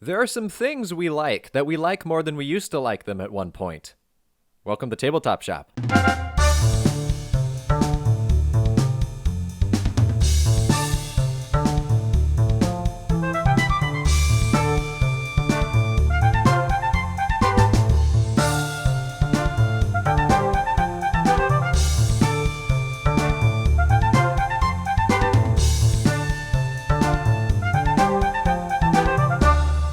There are some things we like that we like more than we used to like them at one point. Welcome to Tabletop Shop.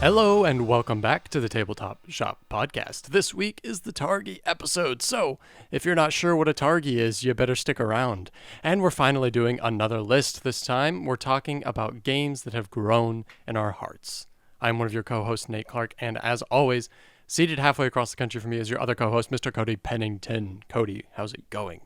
Hello and welcome back to the Tabletop Shop podcast. This week is the Targi episode, so if you're not sure what a Targi is, you better stick around. And we're finally doing another list. This time, we're talking about games that have grown in our hearts. I'm one of your co-hosts, Nate Clark, and as always, seated halfway across the country from me is your other co-host, Mr. Cody Pennington. Cody, how's it going?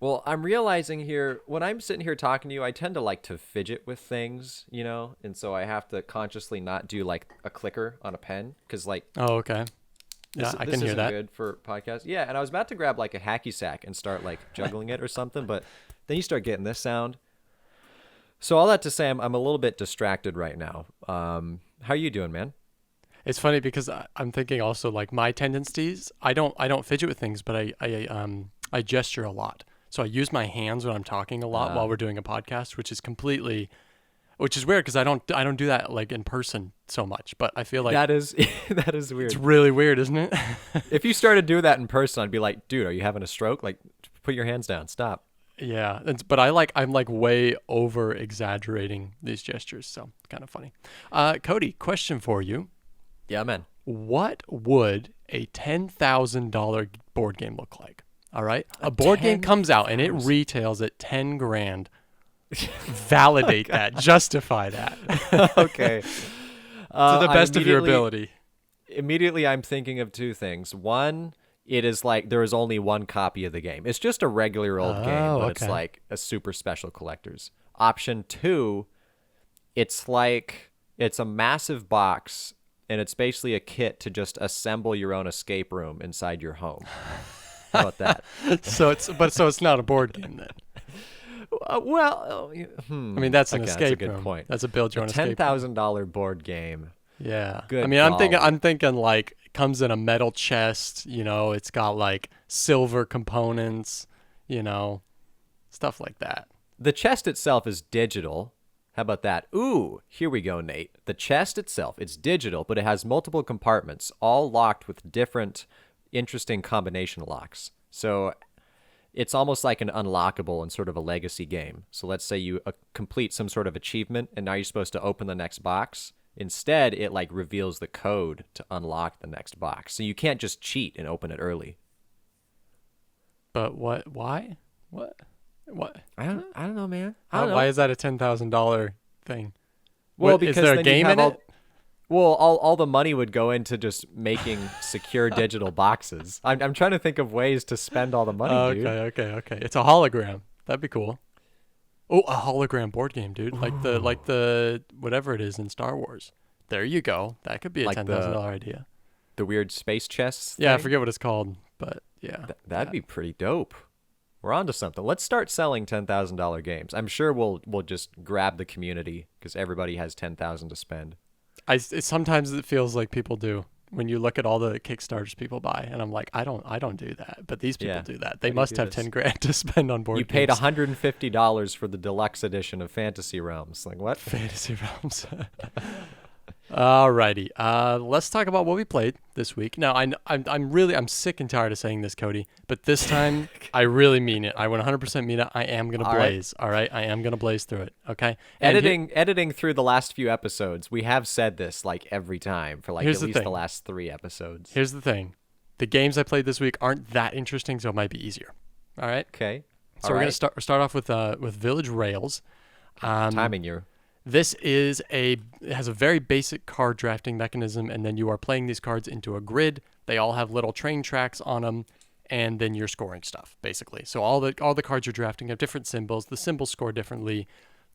Well, I'm realizing here, when I'm sitting here talking to you, I tend to like to fidget with things, and so I have to consciously not do like a clicker on a pen, because Oh, okay. Yeah, this, I this can hear isn't that. good for podcasts. Yeah, and I was about to grab like a hacky sack and start like juggling it or something, but then you start getting this sound. So all that to say, I'm a little bit distracted right now. How are you doing, man? It's funny because I'm thinking also like my tendencies. I don't fidget with things, but I gesture a lot. So I use my hands when I'm talking a lot while we're doing a podcast, which is weird because I don't do that like in person so much. But I feel like That is weird. it's really weird, isn't it? If you started doing that in person, I'd be like, dude, are you having a stroke? Like, put your hands down. Stop. Yeah, but I'm like way over exaggerating these gestures, so kind of funny. Cody, question for you: Yeah, man. what would a $10,000 board game look like? All right, a board game comes out and it retails at 10 grand. Validate that, justify that Okay. to the best of your ability. Immediately, I'm thinking of two things. One, it is like there is only one copy of the game. It's just a regular old game, but it's okay. like a super special collector's. Option two, it's like it's a massive box, and it's basically a kit to just assemble your own escape room inside your home. How about that? So it's not a board game then. I mean, that's an Okay, escape that's a good room. point. That's a build your own escape room. $10,000 board game. Yeah. Good I mean, I'm golly. thinking like it comes in a metal chest, it's got like silver components, stuff like that. The chest itself is digital. How about that? Ooh, here we go, Nate. The chest itself, it's digital, but it has multiple compartments, all locked with different interesting combination locks. So it's almost like an unlockable and sort of a legacy game. So let's say you complete some sort of achievement, and now you're supposed to open the next box. Instead, it like reveals the code to unlock the next box. So you can't just cheat and open it early. But what? Why? What? I don't know, man. Why is that a $10,000 thing? Well, Is because there a then game in it? All the money would go into just making secure digital boxes. I'm trying to think of ways to spend all the money, dude. Okay. It's a hologram. That'd be cool. Oh, a hologram board game, dude. Like the whatever it is in Star Wars. There you go. That could be a Like $10,000 idea. The weird space chests. Yeah, I thing? forget what it's called, but yeah. That'd be pretty dope. We're on to something. Let's start selling $10,000 games. I'm sure we'll just grab the community because everybody has $10,000 to spend. Sometimes it feels like people do when you look at all the Kickstarters people buy, and I'm like, I don't do that, but these people Yeah. do that. How They do you must do have this? 10 grand to spend on board You paid games. $150 for the deluxe edition of Fantasy Realms. Like what? Fantasy Realms. Alrighty. Let's talk about what we played this week. Now, I'm sick and tired of saying this, Cody, but this time I really mean it. I 100% mean it. I am gonna All right. blaze. All right, I am gonna blaze through it. Okay. And Editing through the last few episodes, we have said this like every time for like Here's at the least the thing. last 3 episodes. Here's the thing: the games I played this week aren't that interesting, so it might be easier. All right. Okay. So we're gonna start off with Village Rails. Timing you. This it has a very basic card drafting mechanism, and then you are playing these cards into a grid. They all have little train tracks on them, and then you're scoring stuff basically. So all the cards you're drafting have different symbols. The symbols score differently.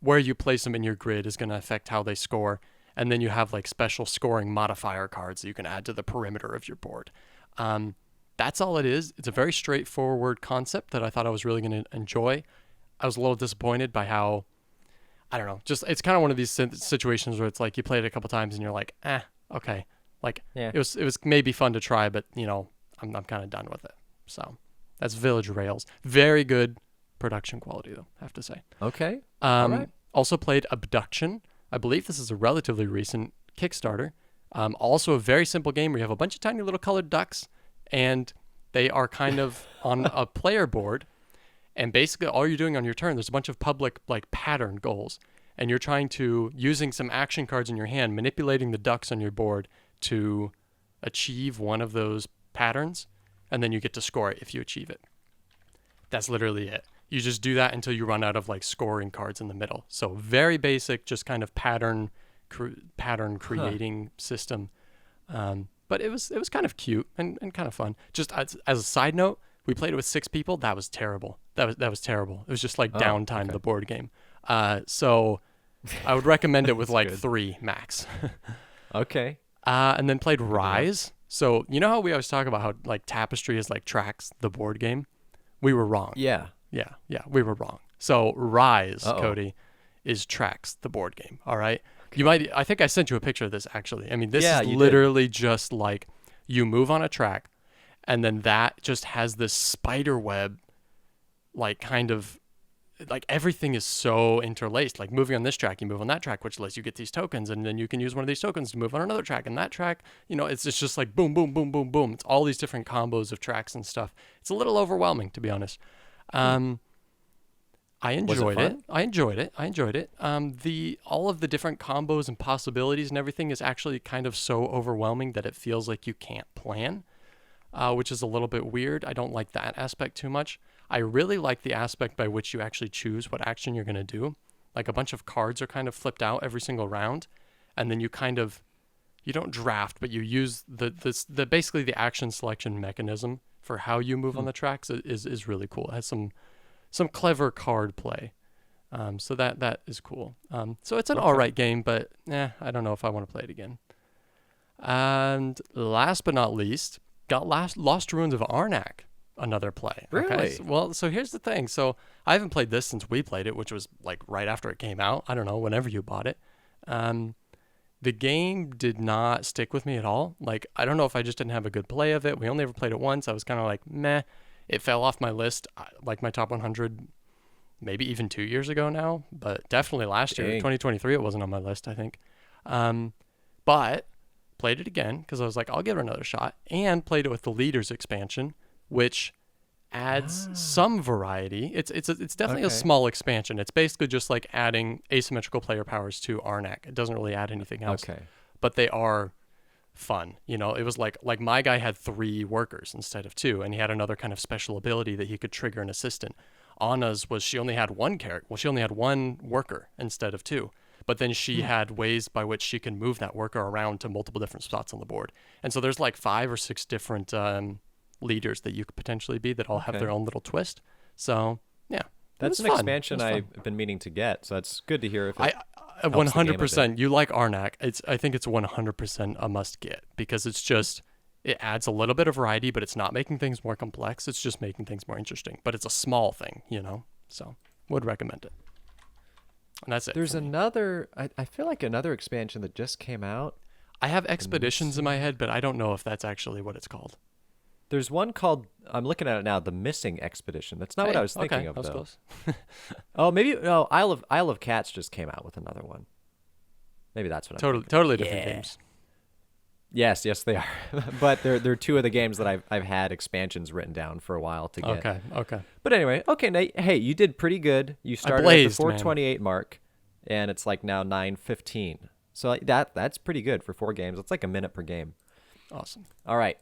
Where you place them in your grid is going to affect how they score, and then you have like special scoring modifier cards that you can add to the perimeter of your board. That's all it is. It's a very straightforward concept that I thought I was really going to enjoy. I was a little disappointed by how, I don't know, just it's kind of one of these situations where it's like you play it a couple times and you're like, okay. Like Yeah. it was maybe fun to try, but I'm kind of done with it. So that's Village Rails. Very good production quality though, I have to say. Okay. All right. Also played Abduction. I believe this is a relatively recent Kickstarter. Also a very simple game where you have a bunch of tiny little colored ducks, and they are kind of on a player board. And basically, all you're doing on your turn, there's a bunch of public like pattern goals, and you're trying to, using some action cards in your hand, manipulating the ducks on your board to achieve one of those patterns, and then you get to score it if you achieve it. That's literally it. You just do that until you run out of like scoring cards in the middle. So very basic, just kind of pattern creating system. But it was kind of cute and kind of fun. Just as a side note, we played it with 6 people. That was terrible. That was terrible. It was just like downtime okay. the board game. So I would recommend it with like good. 3 max. Okay. And then played Rise. So you know how we always talk about how like Tapestry is like Tracks, the board game? We were wrong. Yeah. Yeah, we were wrong. So Rise, Uh-oh. Cody, is Tracks, the board game. All right. You might. I think I sent you a picture of this actually. I mean, this Yeah, is you literally just like you move on a track, and then that just has this spider web, like kind of, like everything is so interlaced. Like moving on this track, you move on that track, which lets you get these tokens, and then you can use one of these tokens to move on another track, and that track, it's just like boom, boom, boom, boom, boom. It's all these different combos of tracks and stuff. It's a little overwhelming, to be honest. I enjoyed it. I enjoyed it. All of the different combos and possibilities and everything is actually kind of so overwhelming that it feels like you can't plan, which is a little bit weird. I don't like that aspect too much. I really like the aspect by which you actually choose what action you're going to do. Like a bunch of cards are kind of flipped out every single round, and then you don't draft, but you use the basically the action selection mechanism for how you move on the tracks is really cool. It has some clever card play. So that is cool. So it's an all right game, but I don't know if I want to play it again. And last but not least, got Lost Ruins of Arnak, another play. Really? Okay? So here's the thing. So I haven't played this since we played it, which was like right after it came out. I don't know, whenever you bought it. The game did not stick with me at all. Like, I don't know if I just didn't have a good play of it. We only ever played it once. I was kind of like, meh. It fell off my list, like my top 100, maybe even 2 years ago now, but definitely last year, 2023, it wasn't on my list, I think. But played it again because I was like, I'll give it another shot, and played it with the Leaders expansion, which adds some variety. It's definitely a small expansion. It's basically just like adding asymmetrical player powers to Arnak. It doesn't really add anything else. Okay. But they are fun. It was like my guy had 3 workers instead of 2, and he had another kind of special ability that he could trigger an assistant. Anna's was she only had 1 character. Well, she only had 1 worker instead of 2. But then she had ways by which she can move that worker around to multiple different spots on the board. And so there's like 5 or 6 different leaders that you could potentially be that all have their own little twist. So yeah, that's an fun. expansion I've been meaning to get. So that's good to hear. If it 100%. You like Arnak. I think it's 100% a must get because it adds a little bit of variety, but it's not making things more complex. It's just making things more interesting. But it's a small thing, So would recommend it. And that's it. There's another. I feel like another expansion that just came out. I have Expeditions in my head, but I don't know if that's actually what it's called. There's one called, I'm looking at it now, The Missing Expedition. That's not what I was thinking of, that was though. close. Oh, maybe, no, Isle of Cats just came out with another one. Maybe that's what I'm thinking. Totally different games. Yes, they are. But they're 2 of the games that I've had expansions written down for a while to get. Okay. But anyway, okay, Nate, hey, you did pretty good. You started at the 428 mark, and it's like now 9:15. So that's pretty good for 4 games. It's like a minute per game. Awesome. All right.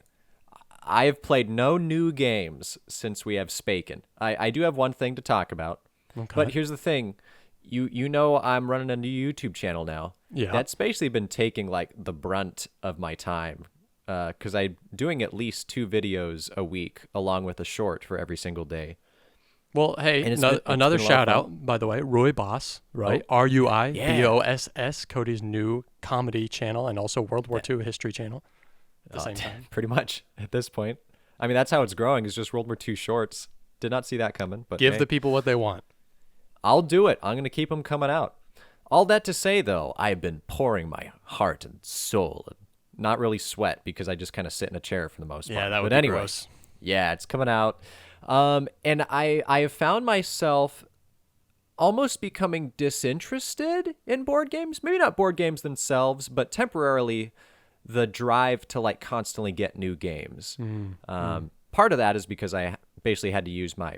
I have played no new games since we have spoken. I do have one thing to talk about. Okay. But here's the thing. You know I'm running a new YouTube channel now. Yeah. That's basically been taking like the brunt of my time because I'm doing at least 2 videos a week along with a short for every single day. Well, hey, another shout out, by the way, Rui Boss, right? RUIBOSS, Cody's new comedy channel and also World War II history channel at the same time. Pretty much at this point. I mean, that's how it's growing, is just World War II shorts. Did not see that coming. But give the people what they want. I'll do it. I'm going to keep them coming out. All that to say, though, I've been pouring my heart and soul and not really sweat because I just kind of sit in a chair for the most part. Yeah, that would but be anyway, gross. yeah, it's coming out. And I have found myself almost becoming disinterested in board games. Maybe not board games themselves, but temporarily the drive to like constantly get new games. Part of that is because I basically had to use my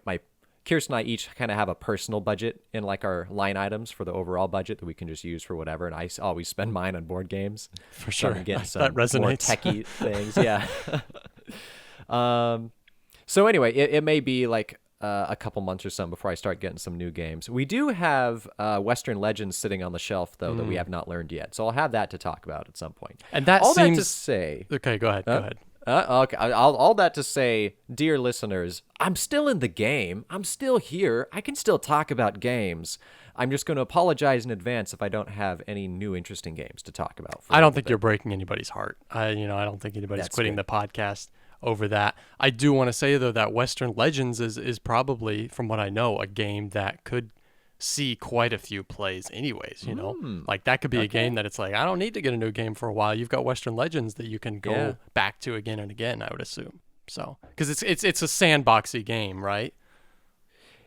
Kirsten and I each kind of have a personal budget in like our line items for the overall budget that we can just use for whatever. And I always spend mine on board games. For So sure. I'm getting some That more resonates. techie things. Yeah. So anyway, it may be like a couple months or so before I start getting some new games. We do have Western Legends sitting on the shelf, though, that we have not learned yet. So I'll have that to talk about at some point. And that all seems... that to say... Okay, go ahead. Go ahead. Okay, all that to say, dear listeners, I'm still in the game. I'm still here. I can still talk about games. I'm just going to apologize in advance if I don't have any new interesting games to talk about. I don't think you're breaking anybody's heart. I don't think anybody's That's quitting good. the podcast over that. I do want to say, though, that Western Legends is probably, from what I know, a game that could see quite a few plays anyways, like that could be a game that it's like, I don't need to get a new game for a while. You've got Western Legends that you can go back to again and again, I would assume. So, because it's a sandboxy game, right?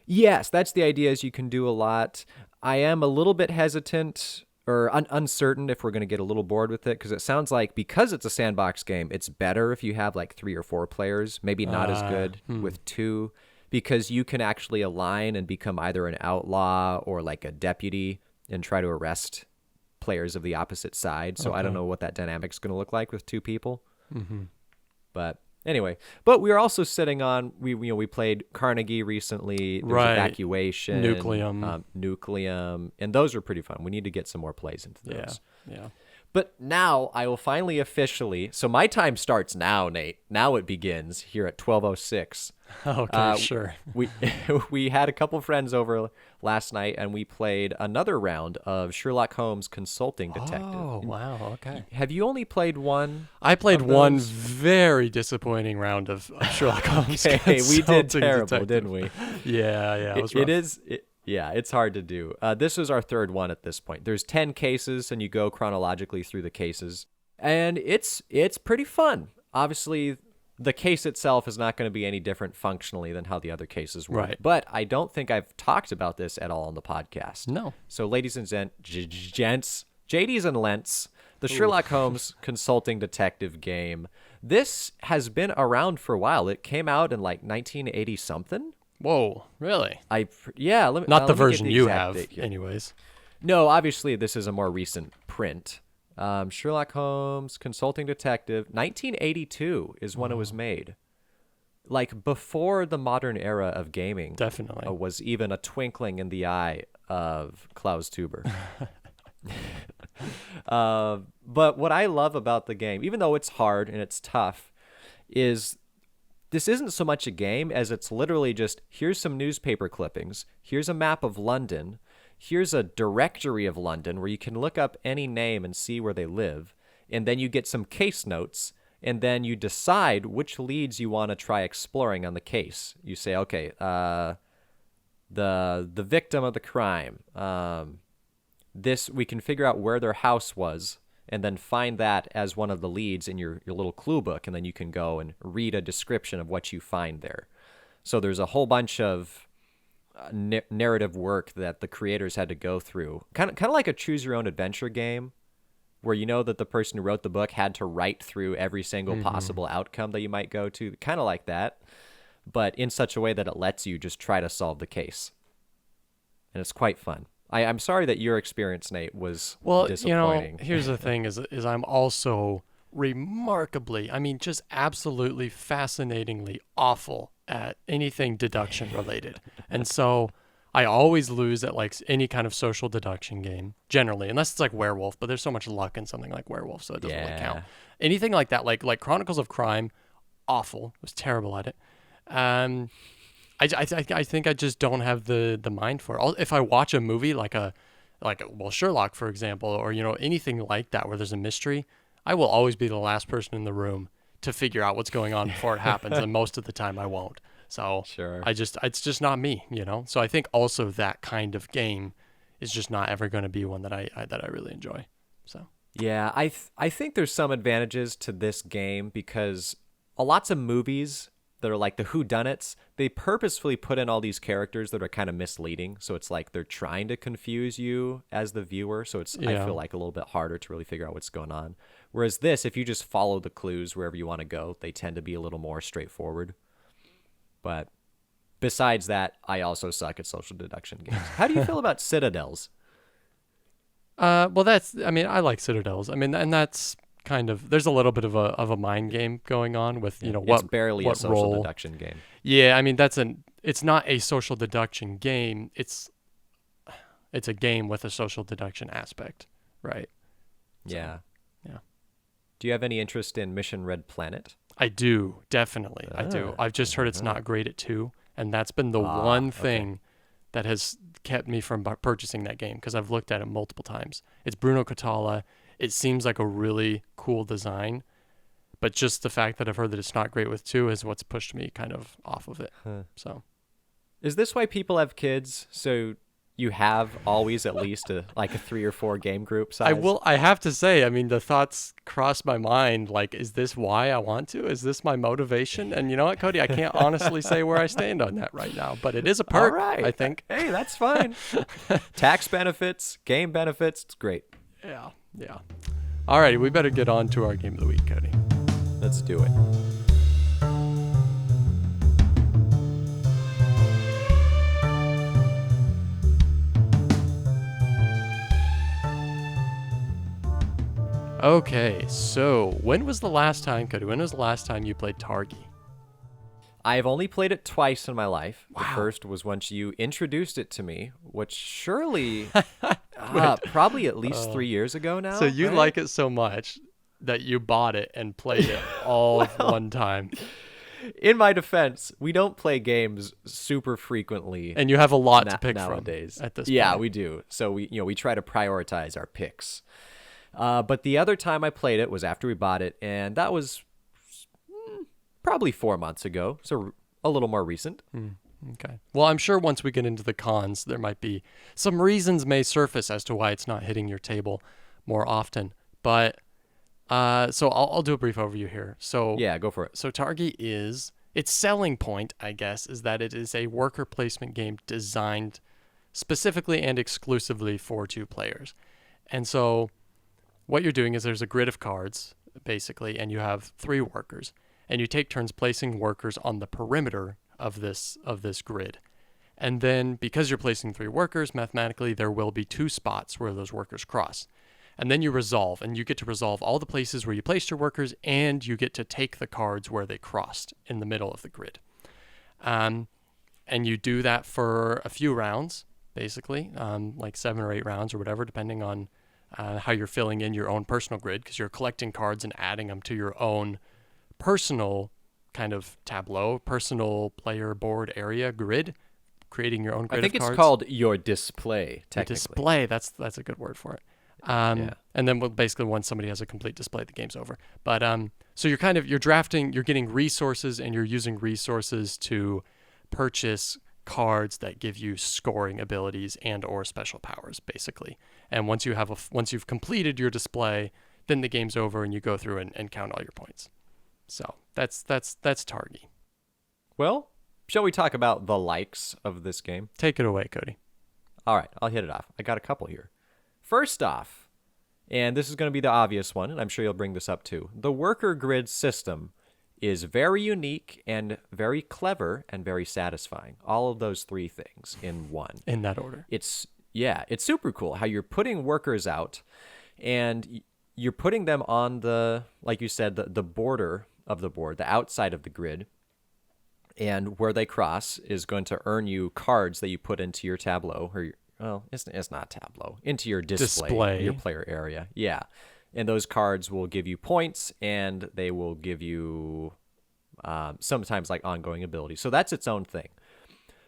Yes, that's the idea, is you can do a lot. I am a little bit hesitant or uncertain if we're going to get a little bored with it, because it sounds like because it's a sandbox game, it's better if you have like 3 or 4 players, maybe not as good with 2, because you can actually align and become either an outlaw or like a deputy and try to arrest players of the opposite side. So I don't know what that dynamic's going to look like with 2 people. But anyway, but we are also sitting on, we played Carnegie recently. There was Evacuation, Nucleum, and those are pretty fun. We need to get some more plays into those. Yeah. But now I will finally officially, so my time starts now, Nate. Now it begins here at 12:06. Okay, sure. We had a couple friends over last night, and we played another round of Sherlock Holmes Consulting Detective. Oh, wow, okay. Have you only played one? I played of one those? very disappointing round of Sherlock Holmes. Okay, we did Consulting terrible, Detective. didn't we? Yeah, it was rough. Yeah, it's hard to do. This was our third one at this point. There's 10 cases, and you go chronologically through the cases, and it's pretty fun. Obviously, the case itself is not going to be any different functionally than how the other cases were. Right. But I don't think I've talked about this at all on the podcast. No. So, ladies and gents, JDs and Lents, the Sherlock Holmes Consulting Detective game. This has been around for a while. It came out in like 1980 something. Whoa, really? Not Not the let me get version the you exact have, date here. anyways. No, obviously this is a more recent print. Sherlock Holmes Consulting Detective, 1982 is when it was made. Like before the modern era of gaming. Definitely. Was even a twinkling in the eye of Klaus Tuber. But what I love about the game, even though it's hard and it's tough, is this isn't so much a game as it's literally just, here's some newspaper clippings, here's a map of London, here's a directory of London where you can look up any name and see where they live, and then you get some case notes, and then you decide which leads you want to try exploring on the case. You say, okay, the victim of the crime, this, we can figure out where their house was, and then find that as one of the leads in your little clue book, and then you can go and read a description of what you find there. So there's a whole bunch of narrative work that the creators had to go through, kind of like a choose your own adventure game, where you know that the person who wrote the book had to write through every single possible outcome that you might go to, kind of like that, but in such a way that it lets you just try to solve the case. And it's quite fun. I'm sorry that your experience, Nate, was disappointing. Here's the thing is I'm also remarkably, just absolutely fascinatingly awful at anything deduction related. And so I always lose at like any kind of social deduction game, generally, unless it's like Werewolf, but there's so much luck in something like Werewolf, so it doesn't really count. Anything like that, like Chronicles of Crime, awful. I was terrible at it. I think I just don't have the mind for it. If I watch a movie like Sherlock, for example, or anything like that where there's a mystery, I will always be the last person in the room to figure out what's going on before it happens, and most of the time I won't. So sure. It's just not me, So I think also that kind of game is just not ever going to be one that I really enjoy. So Yeah, I think there's some advantages to this game because lots of movies that are like the whodunits, they purposefully put in all these characters that are kind of misleading. So it's like they're trying to confuse you as the viewer. So it's I Yeah. feel like a little bit harder to really figure out what's going on. Whereas this, if you just follow the clues wherever you want to go, they tend to be a little more straightforward. But besides that, I also suck at social deduction games. How do you feel about Citadels? Well, I mean, I like Citadels. I mean, and that's kind of, there's a little bit of a mind game going on with, Yeah, what it's barely a what social role. deduction game. Yeah, I mean, it's not a social deduction game. It's a game with a social deduction aspect, right? So, Yeah. yeah. Do you have any interest in Mission Red Planet? I do, definitely. I do. I've just heard it's not great at 2, and that's been the one Okay. thing that has kept me from purchasing that game because I've looked at it multiple times. It's Bruno Catala. It seems like a really cool design, but just the fact that I've heard that it's not great with 2 is what's pushed me kind of off of it. Huh. So, Is this why people have kids? So you have always at least a 3 or 4 game group size? I have to say, I mean, the thoughts crossed my mind, like, is this why I want to? Is this my motivation? And you know what, Cody, I can't honestly say where I stand on that right now, but it is a perk, All right. I think. Hey, that's fine. Tax benefits, game benefits, it's great. Yeah, yeah. All right, we better get on to our game of the week, Cody. Let's do it. Okay, so when was the last time, Cody, when was the last time you played Targi? I've only played it twice in my life. The Wow. first was once you introduced it to me, which surely probably at least 3 years ago now. So you right? like it so much that you bought it and played it all one time. In my defense, we don't play games super frequently. And you have a lot to pick nowadays. from at this Yeah, point. we do. So we try to prioritize our picks. But the other time I played it was after we bought it, and that was probably 4 months ago, so a little more recent. Okay. Well, I'm sure once we get into the cons, there might be some reasons may surface as to why it's not hitting your table more often. But so I'll do a brief overview here. So Yeah, go for it. So Targi its selling point, I guess, is that it is a worker placement game designed specifically and exclusively for 2 players. And so what you're doing is there's a grid of cards, basically, and you have 3 workers. And you take turns placing workers on the perimeter of this grid. And then because you're placing 3 workers, mathematically there will be 2 spots where those workers cross. And then you resolve, and you get to resolve all the places where you placed your workers, and you get to take the cards where they crossed in the middle of the grid. And you do that for a few rounds, basically, like 7 or 8 rounds or whatever, depending on how you're filling in your own personal grid, because you're collecting cards and adding them to your own personal kind of tableau, personal player board area grid, creating your own grid I think of cards. it's called your display, technically. Display, that's a good word for it. Yeah. And then basically once somebody has a complete display, the game's over. But so you're drafting, you're getting resources, and you're using resources to purchase cards that give you scoring abilities and or special powers, basically. And once you've completed your display, then the game's over and you go through and count all your points. So that's Targi. Well, shall we talk about the likes of this game? Take it away, Cody. All right, I'll hit it off. I got a couple here. First off, and this is going to be the obvious one, and I'm sure you'll bring this up too, the worker grid system is very unique and very clever and very satisfying. All of those 3 things in one. In that order. It's super cool how you're putting workers out, and you're putting them on the, like you said, the border of the board, the outside of the grid, and where they cross is going to earn you cards that you put into your tableau, it's not tableau, into your display. Your player area. Yeah. And those cards will give you points, and they will give you sometimes like ongoing abilities. So that's its own thing.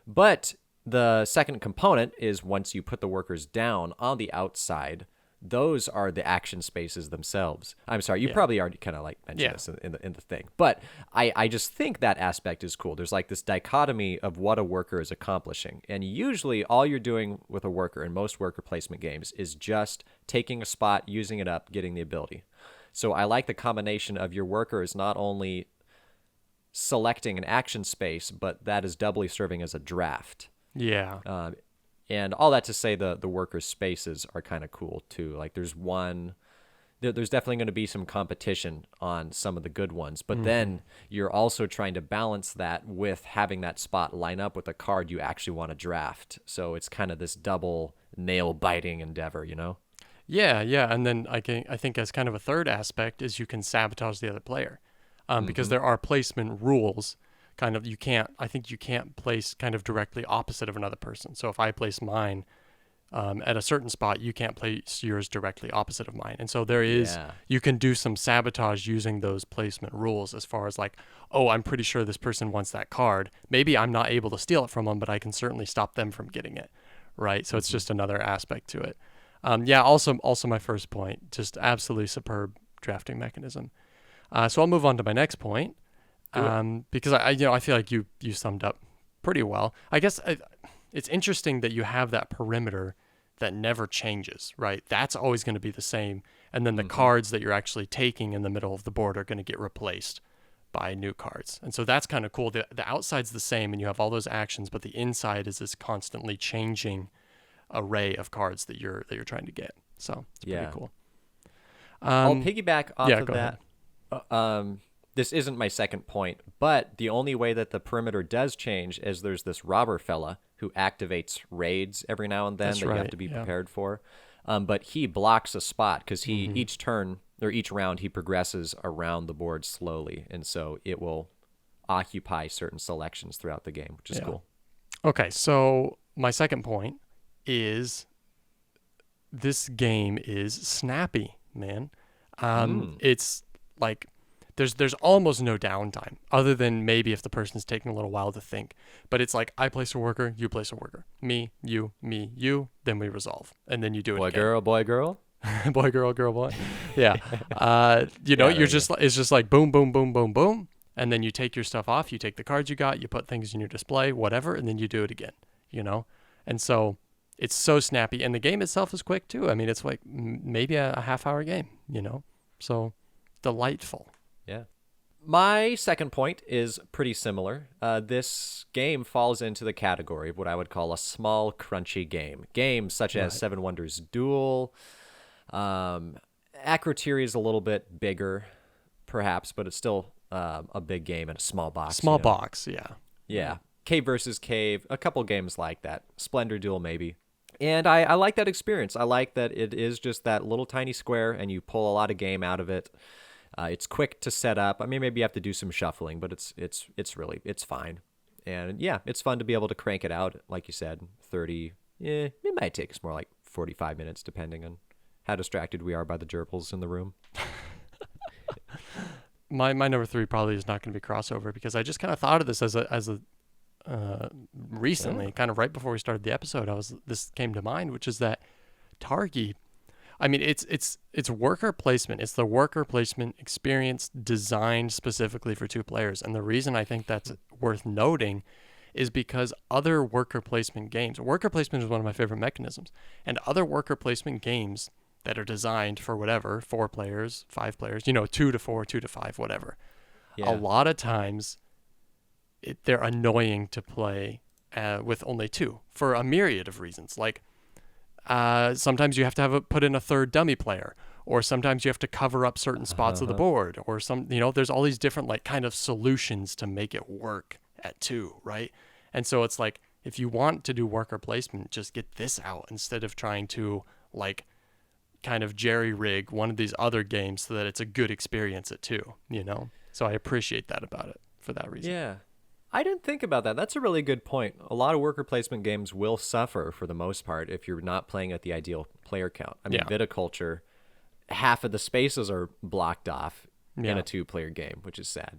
But the second component is once you put the workers down on the outside, those are the action spaces themselves. I'm sorry, you Yeah. probably already kind of like mentioned Yeah. this in the thing, but I just think that aspect is cool. There's like this dichotomy of what a worker is accomplishing, and usually all you're doing with a worker in most worker placement games is just taking a spot, using it up, getting the ability. So I like the combination of your worker is not only selecting an action space, but that is doubly serving as a draft. Yeah. And all that to say, the workers' spaces are kind of cool too. Like there's there's definitely going to be some competition on some of the good ones, but then you're also trying to balance that with having that spot line up with a card you actually want to draft. So it's kind of this double nail biting endeavor, you know? Yeah, yeah, and then I think as kind of a third aspect is you can sabotage the other player, because there are placement rules. Kind of I think you can't place kind of directly opposite of another person. So if I place mine at a certain spot, you can't place yours directly opposite of mine. And so Yeah. you can do some sabotage using those placement rules as far as like, oh, I'm pretty sure this person wants that card. Maybe I'm not able to steal it from them, but I can certainly stop them from getting it, right? So it's just another aspect to it. Yeah, also my first point, just absolutely superb drafting mechanism. So I'll move on to my next point, because I feel like you summed up pretty well. I guess it's interesting that you have that perimeter that never changes, right? That's always going to be the same, and then the cards that you're actually taking in the middle of the board are going to get replaced by new cards, and so that's kind of cool. The outside's the same, and you have all those actions, but the inside is this constantly changing array of cards that you're trying to get. So it's pretty cool. I'll piggyback off of go that. This isn't my second point, but the only way that the perimeter does change is there's this robber fella who activates raids every now and then That's that you have right, to be yeah. prepared for. But he blocks a spot because each turn or each round he progresses around the board slowly, and so it will occupy certain selections throughout the game, which is cool. Okay, so my second point is this game is snappy, man. It's like there's almost no downtime other than maybe if the person's taking a little while to think. But it's like I place a worker, you place a worker, me, you, then we resolve, and then you do it Boy, again. girl, boy, girl. Boy, girl, boy. Yeah. You're there just it's just like boom, boom, boom, boom, boom, and then you take your stuff off, you take the cards you got, you put things in your display, whatever, and then you do it again. And so it's so snappy, and the game itself is quick too. I mean, it's like maybe a half-hour game. So delightful. Yeah. My second point is pretty similar. This game falls into the category of what I would call a small, crunchy game. Games such as Seven Wonders Duel. Akrotiri is a little bit bigger, perhaps, but it's still a big game in a small box. Small box, yeah. Yeah. Cave versus Cave, a couple games like that. Splendor Duel, maybe. And I like that experience. I like that it is just that little tiny square, and you pull a lot of game out of it. It's quick to set up. I mean, maybe you have to do some shuffling, but it's fine. And yeah, it's fun to be able to crank it out, like you said, 30. It might take us more like 45 minutes, depending on how distracted we are by the gerbils in the room. My number 3 probably is not going to be crossover, because I just kind of thought of this as a recently, kind of right before we started the episode. This came to mind, which is that Targi. I mean, it's worker placement. It's the worker placement experience designed specifically for 2 players. And the reason I think that's worth noting is because other worker placement games, worker placement is one of my favorite mechanisms, and other worker placement games that are designed for whatever, 4 players, 5 players, 2 to 4, 2 to 5, whatever. Yeah. A lot of times they're annoying to play with only 2 for a myriad of reasons. Like, sometimes you have to put in a third dummy player, or sometimes you have to cover up certain spots of the board, or there's all these different like kind of solutions to make it work at 2, right? And so it's like, if you want to do worker placement, just get this out instead of trying to like kind of jerry rig one of these other games so that it's a good experience at 2, So I appreciate that about it for that reason. Yeah. I didn't think about that. That's a really good point. A lot of worker placement games will suffer for the most part if you're not playing at the ideal player count. I mean, Viticulture, half of the spaces are blocked off in a 2-player game, which is sad.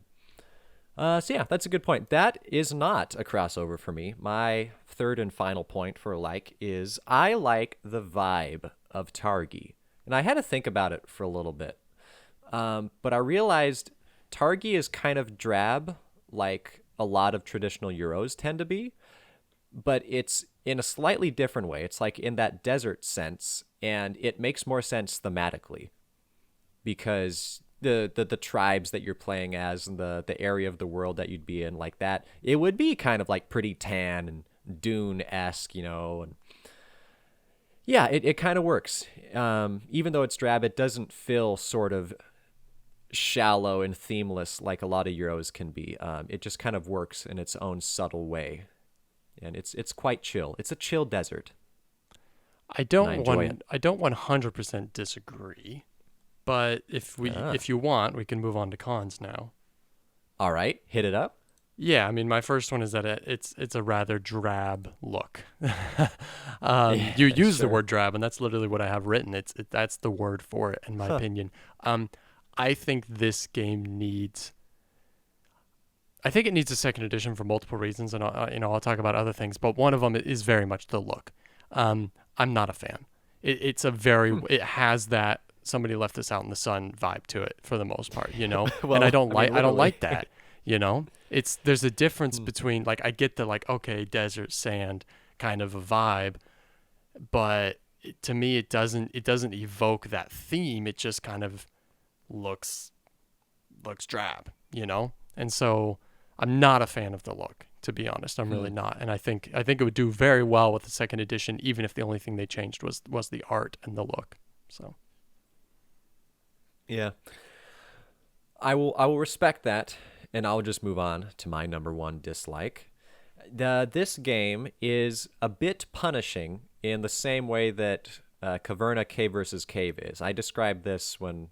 So yeah, that's a good point. That is not a crossover for me. My third and final point for is I like the vibe of Targi. And I had to think about it for a little bit. But I realized Targi is kind of drab, like a lot of traditional Euros tend to be, but it's in a slightly different way. It's like in that desert sense, and it makes more sense thematically because the tribes that you're playing as and the area of the world that you'd be in, like that, it would be kind of like pretty tan and Dune-esque, and yeah, it kind of works. Even though it's drab, it doesn't feel sort of shallow and themeless like a lot of Euros can be. It just kind of works in its own subtle way, and it's quite chill. It's a chill desert. I And I don't enjoy it. I don't 100% disagree, but if you want, we can move on to cons now. All right, hit it up. Yeah, I mean, my first one is that it's a rather drab look. You use the Sure. word drab, and that's literally what I have written. That's the word for it, in my opinion. I think this game needs. I think it needs a second edition for multiple reasons, and I'll talk about other things. But one of them is very much the look. I'm not a fan. It's a very. It has that somebody left this out in the sun vibe to it for the most part, Well, and I don't I mean, I don't literally. like that. There's a difference between, like, I get the, like, okay, desert sand kind of a vibe, but to me it doesn't evoke that theme. It just kind of looks drab, and so I'm not a fan of the look, to be honest. I'm really not, and I think it would do very well with the second edition, even if the only thing they changed was the art and the look. So Yeah, I will respect that, and I'll just move on to my number one dislike. This game is a bit punishing in the same way that Caverna Cave versus Cave is. I described this when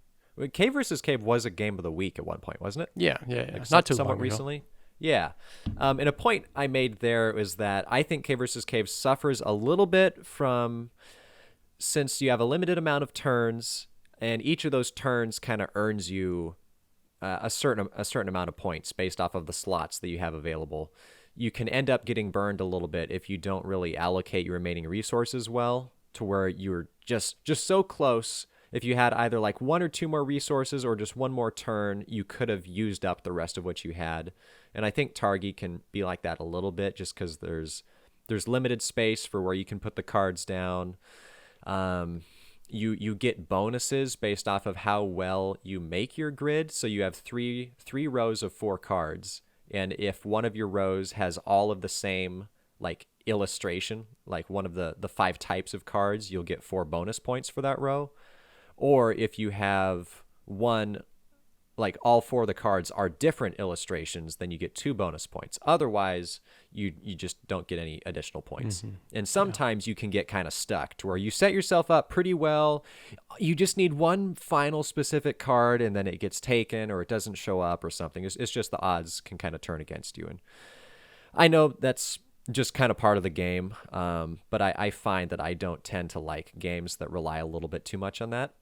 Cave versus Cave was a game of the week at one point, wasn't it? yeah, Like not too somewhat long ago. recently. Yeah. And a point I made there is that I think Cave versus Cave suffers a little bit from, since you have a limited amount of turns, and each of those turns kind of earns you a certain amount of points based off of the slots that you have available. You can end up getting burned a little bit if you don't really allocate your remaining resources well, to where you're just so close. If you had either like one or two more resources or just one more turn, you could have used up the rest of what you had. And I think Targi can be like that a little bit, just because there's limited space for where you can put the cards down. You get bonuses based off of how well you make your grid. So you have three rows of 4 cards, and if one of your rows has all of the same, like, illustration, like one of the 5 types of cards, you'll get 4 bonus points for that row. Or if you have one, like all 4 of the cards are different illustrations, then you get 2 bonus points. Otherwise, you just don't get any additional points. And sometimes you can get kind of stuck to where you set yourself up pretty well. You just need one final specific card, and then it gets taken or it doesn't show up or something. It's just the odds can kind of turn against you. And I know that's just kind of part of the game, but I find that I don't tend to like games that rely a little bit too much on that.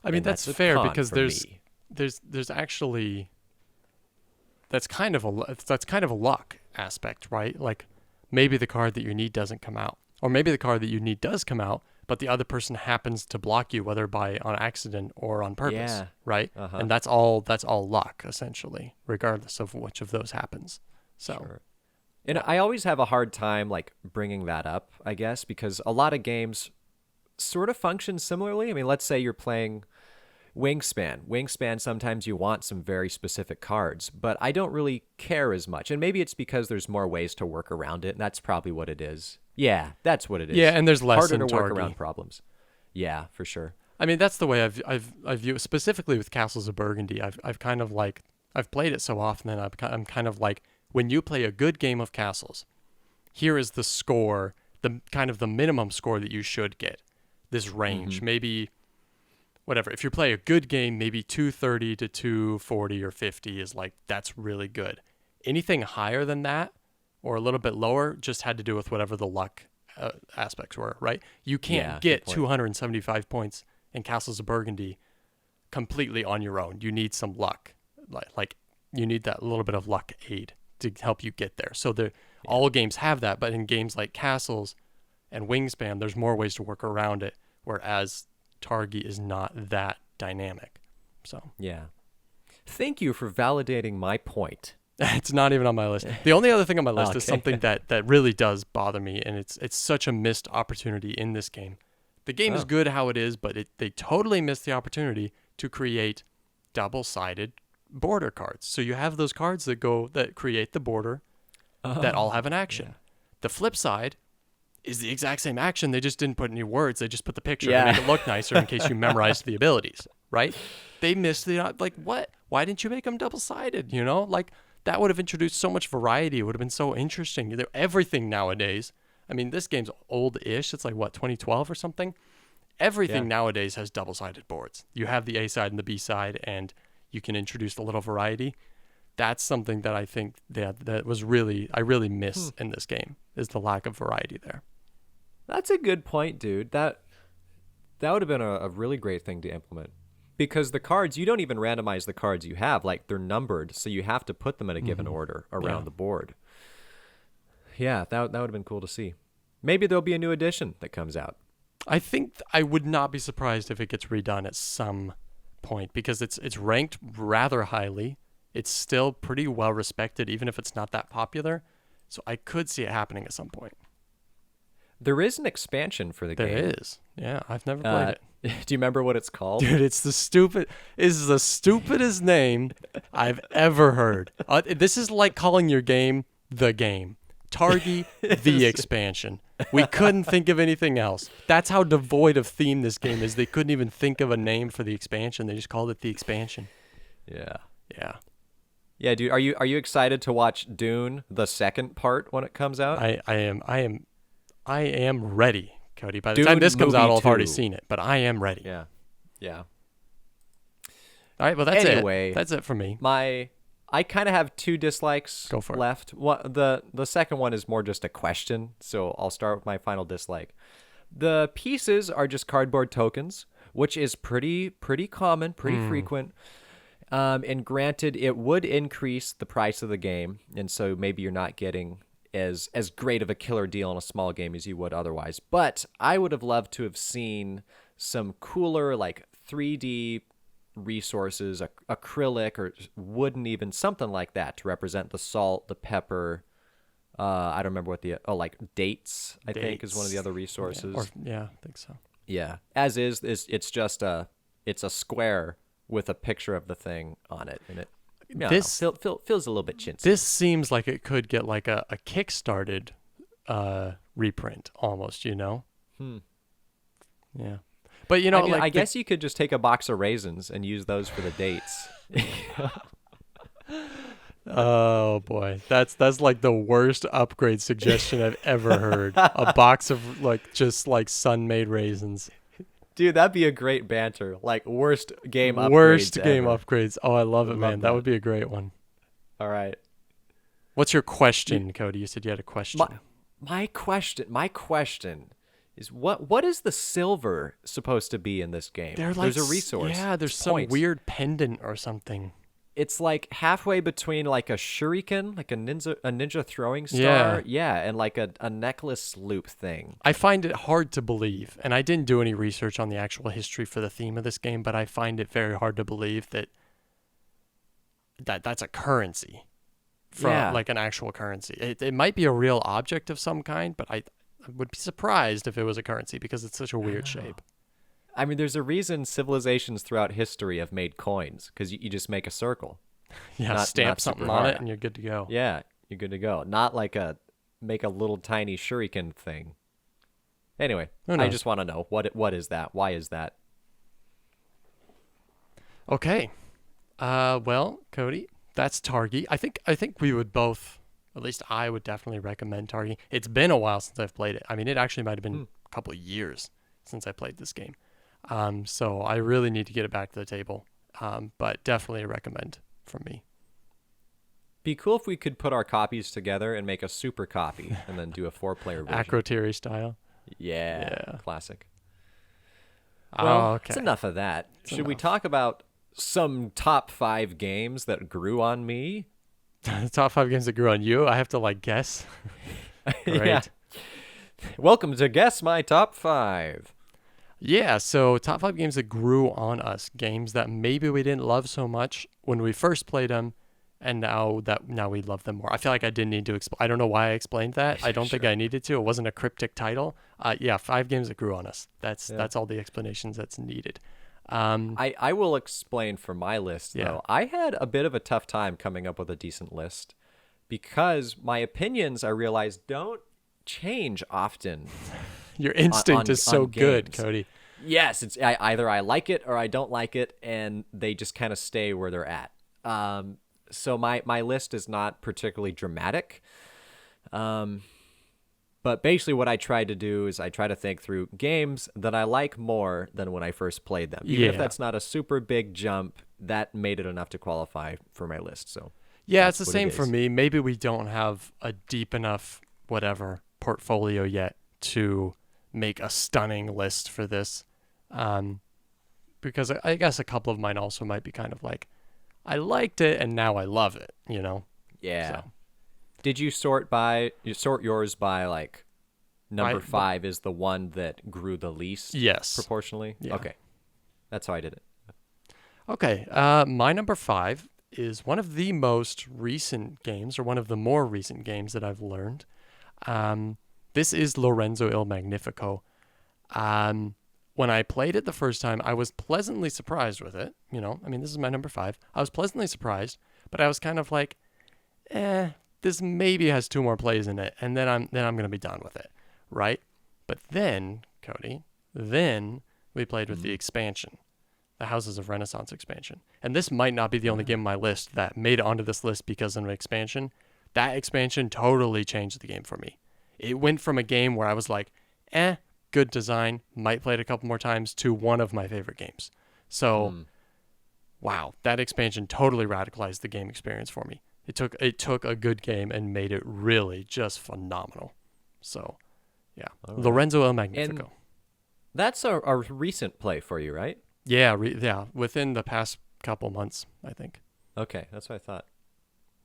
I mean, And that's a fair, con because for there's me. there's actually that's kind of a luck aspect, right? Like, maybe the card that you need doesn't come out, or maybe the card that you need does come out, but the other person happens to block you, whether by on accident or on purpose, Yeah. right? Uh-huh. And that's all luck, essentially, regardless of which of those happens. So Sure. And I always have a hard time, like, bringing that up, I guess, because a lot of games sort of function similarly. I mean, let's say you're playing Wingspan. Wingspan, sometimes you want some very specific cards, but I don't really care as much. And maybe it's because there's more ways to work around it, and that's probably what it is. Yeah, that's what it is. yeah, and there's less Harder in to work Targi. around problems. Yeah, for sure. I mean, that's the way I view, specifically with Castles of Burgundy. I've kind of like, I've played it so often, and I'm kind of like, when you play a good game of Castles, here is the score, the kind of the minimum score that you should get. This range, maybe, whatever. If you play a good game, maybe 230 to 240 or 50 is like, that's really good. Anything higher than that, or a little bit lower, just had to do with whatever the luck aspects were, right? You can't Yeah, get good point. 275 points in Castles of Burgundy completely on your own. You need some luck. Like you need that little bit of luck aid to help you get there. So all games have that, but in games like Castles and Wingspan, there's more ways to work around it. Whereas Targi is not that dynamic. So Yeah. Thank you for validating my point. it's not even on my list. The only other thing on my list is Okay. something that really does bother me, and it's such a missed opportunity in this game. The game is Oh. good how it is, but they totally missed the opportunity to create double-sided border cards. So you have those cards that create the border that all have an action. Yeah. The flip side is the exact same action. They just didn't put any words. They just put the picture Yeah. to make it look nicer in case you memorized the abilities, right? They missed the, like, what? Why didn't you make them double-sided, you know? Like, that would have introduced so much variety. It would have been so interesting. Everything nowadays, I mean, this game's old-ish. It's like, what, 2012 or something? Everything nowadays has double-sided boards. You have the A side and the B side, and you can introduce a little variety. That's something that I think that was I really miss in this game, is the lack of variety there. That's a good point, dude. That would have been a really great thing to implement. Because the cards, you don't even randomize the cards you have. Like, they're numbered, so you have to put them in a given order around the board. Yeah, that would have been cool to see. Maybe there'll be a new edition that comes out. I think I would not be surprised if it gets redone at some point, because it's ranked rather highly. It's still pretty well respected, even if it's not that popular. So I could see it happening at some point. There is an expansion for the game. There is. Yeah, I've never played it. Do you remember what it's called? Dude, it's the stupidest name I've ever heard. This is like calling your game the game. Targi, the expansion. We couldn't think of anything else. That's how devoid of theme this game is. They couldn't even think of a name for the expansion. They just called it the expansion. Yeah. Yeah. Yeah, dude. Are you excited to watch Dune, the second part, when it comes out? I am ready, Cody. By the Dune time this comes out, movie I'll have already 2. seen it, but I am ready. Yeah. Yeah. All right, well, that's Anyway, it. That's it for me. I kind of have 2 dislikes Go for it. left. The second one is more just a question, so I'll start with my final dislike. The pieces are just cardboard tokens, which is pretty common, pretty frequent. And granted, it would increase the price of the game, and so maybe you're not getting as great of a killer deal on a small game as you would otherwise. But I would have loved to have seen some cooler, like 3D resources, acrylic or wooden, even something like that, to represent the salt, the pepper. I don't remember what like dates. I think is one of the other resources. Yeah, I think so. Yeah, as is it's just it's a square with a picture of the thing on it, and it feels a little bit chintzy. This seems like it could get like a kickstarted reprint almost, you know? Yeah. But, you know, I mean, I guess you could just take a box of raisins and use those for the dates. Oh, boy. That's like the worst upgrade suggestion I've ever heard. A box of, like, just, like, sun-made raisins. Dude, that'd be a great banter. Like, worst game upgrades Worst game ever. upgrades. Oh, I love it, man. That that. would be a great one. All right. What's your question, Cody? You said you had a question. My question is what is the silver supposed to be in this game? There's a resource. Yeah, there's some weird pendant or something. It's like halfway between like a shuriken, like a ninja throwing star, and like a necklace loop thing. I find it hard to believe, and I didn't do any research on the actual history for the theme of this game, but I find it very hard to believe that's a currency, from like an actual currency. It might be a real object of some kind, but I would be surprised if it was a currency because it's such a weird shape. I mean, there's a reason civilizations throughout history have made coins, because you just make a circle. Yeah, stamp something on it and you're good to go. Yeah, you're good to go. Not like make a little tiny shuriken thing. Anyway, I just want to know, what is that? Why is that? Okay. Well, Cody, that's Targi. I think we would both, at least I would definitely recommend Targi. It's been a while since I've played it. I mean, it actually might have been a couple of years since I played this game. So I really need to get it back to the table. But definitely a recommend from me. Be cool if we could put our copies together and make a super copy and then do a 4-player version. Acrotiri style. Yeah. Classic. Well, okay. That's enough of that. Should we talk about some top 5 games that grew on me? The top 5 games that grew on you? I have to guess. Great. Yeah. Welcome to Guess My Top 5. Yeah, so top 5 games that grew on us, games that maybe we didn't love so much when we first played them, and now we love them more. I feel like I didn't need to explain. I don't know why I explained that. I don't think Sure. I needed to. It wasn't a cryptic title. Yeah, 5 games that grew on us. That's Yeah. that's all the explanations that's needed. Um, I will explain for my list, yeah, though. I had a bit of a tough time coming up with a decent list because my opinions, I realize, don't change often your instinct is so on good, games. Cody. Yes, either I like it or I don't like it, and they just kind of stay where they're at. So my list is not particularly dramatic. But basically, what I tried to do is I try to think through games that I like more than when I first played them. Even if Yeah. that's not a super big jump, that made it enough to qualify for my list. So Yeah, it's that's the what it same for is. me. Maybe we don't have a deep enough whatever portfolio yet to make a stunning list for this. Um, because I guess a couple of mine also might be kind of like I liked it and now I love it, you know. Yeah. So Did you sort yours by like number by 5 is the one that grew the least yes, proportionally? yeah. Okay. That's how I did it. Okay. My number 5 is one of the most recent games, or one of the more recent games that I've learned. This is Lorenzo Il Magnifico. When I played it the first time, I was pleasantly surprised with it. You know, I mean, this is my number 5. I was pleasantly surprised, but I was kind of like, this maybe has 2 more plays in it, and then I'm gonna be done with it, right? But then, Cody, then we played with the expansion, the Houses of Renaissance expansion, and this might not be the only game on my list that made it onto this list because of an expansion. That expansion totally changed the game for me. It went from a game where I was like, good design, might play it a couple more times, to one of my favorite games. So, wow, that expansion totally radicalized the game experience for me. It took a good game and made it really just phenomenal. So, yeah, All right. Lorenzo El Magnifico. And that's a recent play for you, right? Yeah, within the past couple months, I think. Okay, that's what I thought.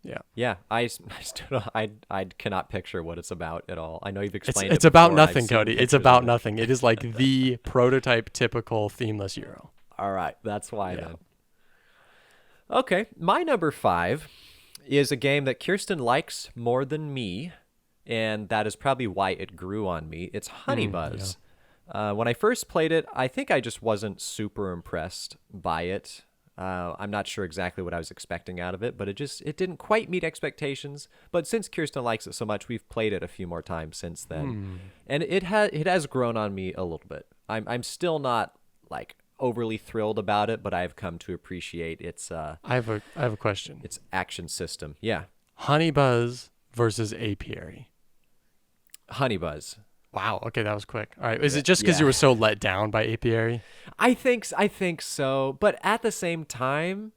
Yeah. Yeah, I still don't, I cannot picture what it's about at all. I know you've explained It's it about before, I've nothing, seen Cody. It's pictures of about it. nothing. It is like the prototype typical themeless Euro. All right, that's why Yeah. then. Okay, my number 5 is a game that Kirsten likes more than me, and that is probably why it grew on me. It's Honey Buzz. When I first played it, I think I just wasn't super impressed by it. I'm not sure exactly what I was expecting out of it, but it didn't quite meet expectations. But since Kirsten likes it so much, we've played it a few more times since then, and it has grown on me a little bit. I'm still not like overly thrilled about it, but I've come to appreciate its I have a question. its action system. Yeah, Honey Buzz versus Apiary. Honey Buzz. Wow. Okay, that was quick. All right. Is it just because Yeah. you were so let down by Apiary? I think so, but at the same time,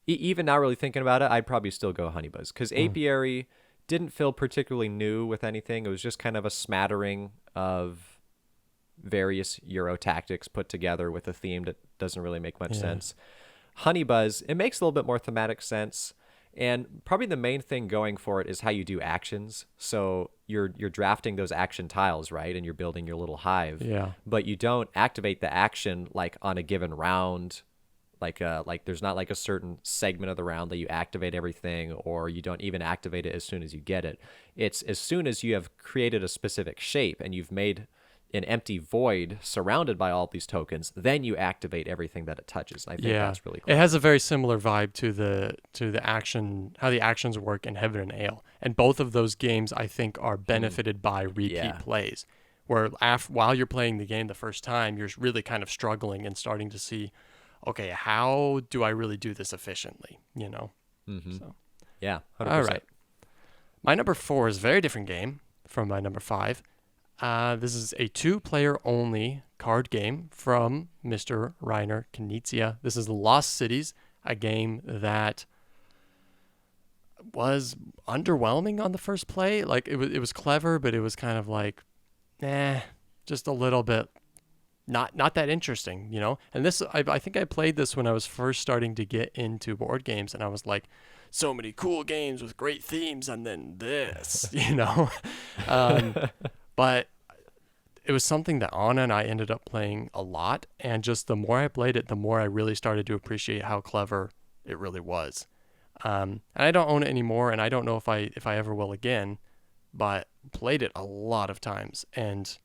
even not really thinking about it, I'd probably still go Honey Buzz because Apiary didn't feel particularly new with anything. It was just kind of a smattering of various Euro tactics put together with a theme that doesn't really make much sense. Honey Buzz, it makes a little bit more thematic sense. And probably the main thing going for it is how you do actions. So you're drafting those action tiles, right? And you're building your little hive. Yeah. But you don't activate the action like on a given round. Like there's not like a certain segment of the round that you activate everything, or you don't even activate it as soon as you get it. It's as soon as you have created a specific shape and you've made an empty void surrounded by all these tokens, then you activate everything that it touches. And I think that's really cool. It has a very similar vibe to the action, how the actions work in Heaven and Ale, and both of those games I think are benefited by repeat Yeah. plays. Where while you're playing the game the first time, you're really kind of struggling and starting to see, okay, how do I really do this efficiently? You know. So. Yeah, 100%. All right. My number 4 is a very different game from my number 5. This is a 2-player only card game from Mr. Reiner Knizia. This is Lost Cities, a game that was underwhelming on the first play. Like it was clever, but it was kind of like, just a little bit not that interesting, you know? And this, I think I played this when I was first starting to get into board games, and I was like, so many cool games with great themes, and then this, you know? But it was something that Anna and I ended up playing a lot, and just the more I played it, the more I really started to appreciate how clever it really was. And I don't own it anymore, and I don't know if I ever will again, but played it a lot of times, and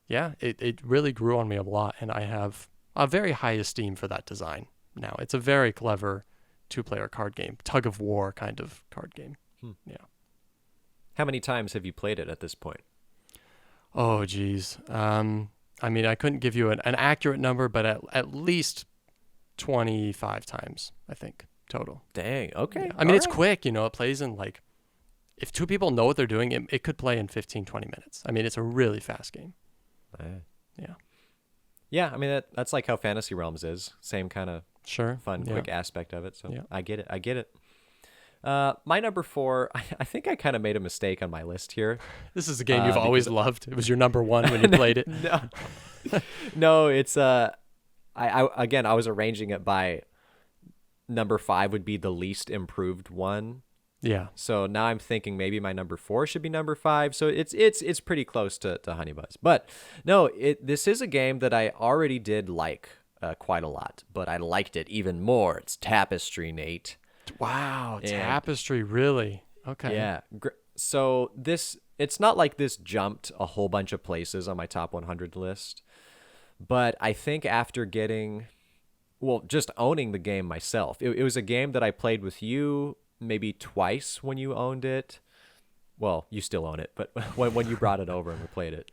yeah, it really grew on me a lot, and I have a very high esteem for that design now. It's a very clever two-player card game, tug of war kind of card game. Yeah. How many times have you played it at this point? Oh, geez. I mean, I couldn't give you an accurate number, but at least 25 times, I think, total. Dang. Okay. Yeah. I mean, it's quick, it plays in like, if two people know what they're doing, it could play in 15, 20 minutes. I mean, it's a really fast game. Yeah. Yeah, I mean, that's like how Fantasy Realms is. Same kind of fun, quick aspect of it. So I get it. My number 4, I think I kind of made a mistake on my list here. This is a game you've always loved. It was your number 1 when you played it. No, it's I was arranging it by number 5 would be the least improved one. Yeah. So now I'm thinking maybe my number 4 should be number 5. So it's pretty close to Honey Buzz. But no, this is a game that I already did like quite a lot, but I liked it even more. It's Tapestry, Nate. Wow, Tapestry, really? Okay. Yeah. So it's not like this jumped a whole bunch of places on my top 100 list, but I think after just owning the game myself, it was a game that I played with you maybe twice when you owned it. Well, you still own it, but when you brought it over and we played it.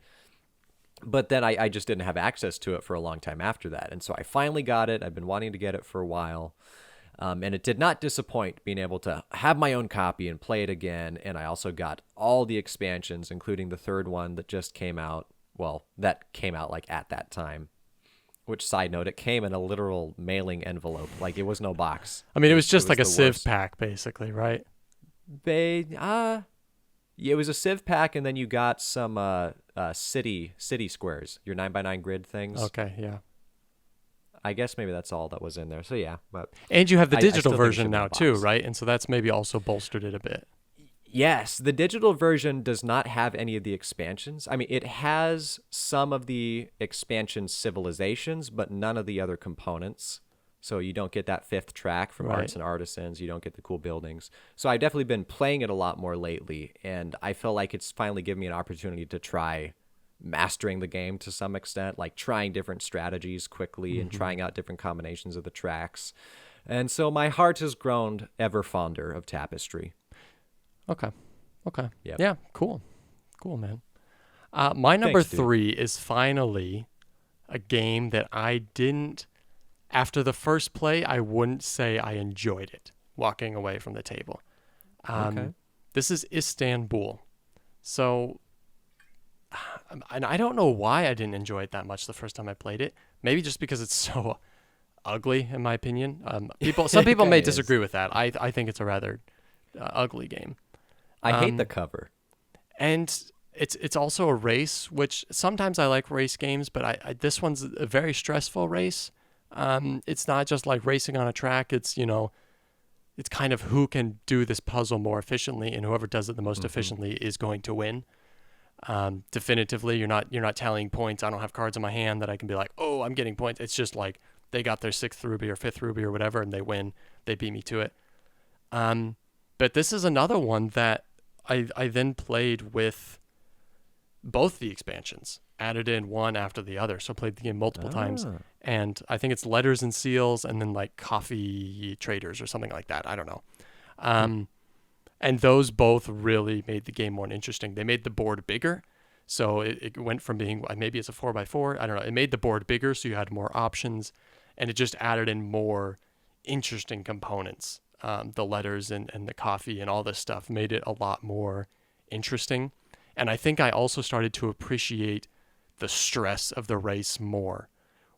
But then I just didn't have access to it for a long time after that. And so I finally got it. I've been wanting to get it for a while. And it did not disappoint being able to have my own copy and play it again. And I also got all the expansions, including the third one that just came out. Well, that came out like at that time. Which, side note, it came in a literal mailing envelope. Like, it was no box. I mean, it was just like a Civ pack, basically, right? It was a Civ pack, and then you got some city squares, your 9x9 grid things. Okay, yeah. I guess maybe that's all that was in there. So, yeah. And you have the digital version now, too, right? And so that's maybe also bolstered it a bit. Yes, the digital version does not have any of the expansions. I mean, it has some of the expansion civilizations, but none of the other components. So you don't get that 5th track from Arts and Artisans. You don't get the cool buildings. So I've definitely been playing it a lot more lately, and I feel like it's finally given me an opportunity to try mastering the game to some extent, like trying different strategies quickly and trying out different combinations of the tracks. And so my heart has grown ever fonder of Tapestry. Okay. Yep. Yeah, cool, man. My number 3 is finally a game that I didn't, after the first play, I wouldn't say I enjoyed it walking away from the table. This is Istanbul. So, and I don't know why I didn't enjoy it that much the first time I played it. Maybe just because it's so ugly, in my opinion. Some people may disagree with that. I think it's a rather ugly game. I hate the cover. And it's also a race, which sometimes I like race games, but this one's a very stressful race. It's not just like racing on a track. It's, it's kind of who can do this puzzle more efficiently, and whoever does it the most efficiently is going to win. Definitively, you're not tallying points. I don't have cards in my hand that I can be like, oh, I'm getting points. It's just like they got their 6th ruby or 5th ruby or whatever, and they win. They beat me to it. But this is another one that I then played with both the expansions, added in one after the other. So played the game multiple times. And I think it's Letters and Seals and then like Coffee Traders or something like that. I don't know. And those both really made the game more interesting. They made the board bigger. So it went from being, maybe it's a 4x4. I don't know. It made the board bigger, so you had more options. And it just added in more interesting components. The letters and the coffee and all this stuff made it a lot more interesting. And I think I also started to appreciate the stress of the race more,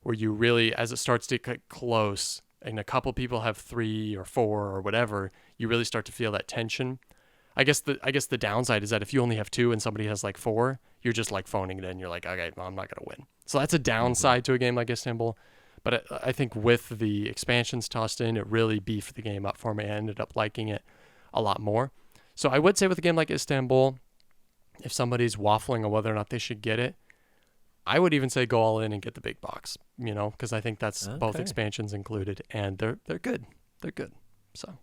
where you really, as it starts to get close and a couple people have 3 or 4 or whatever, you really start to feel that tension. I guess the downside is that if you only have 2 and somebody has like 4, you're just like phoning it in. You're like, okay, well, I'm not going to win. So that's a downside to a game like Istanbul. But I think with the expansions tossed in, it really beefed the game up for me. I ended up liking it a lot more. So I would say with a game like Istanbul, if somebody's waffling on whether or not they should get it, I would even say go all in and get the big box, because I think that's both Okay. expansions included, and they're good. They're good. So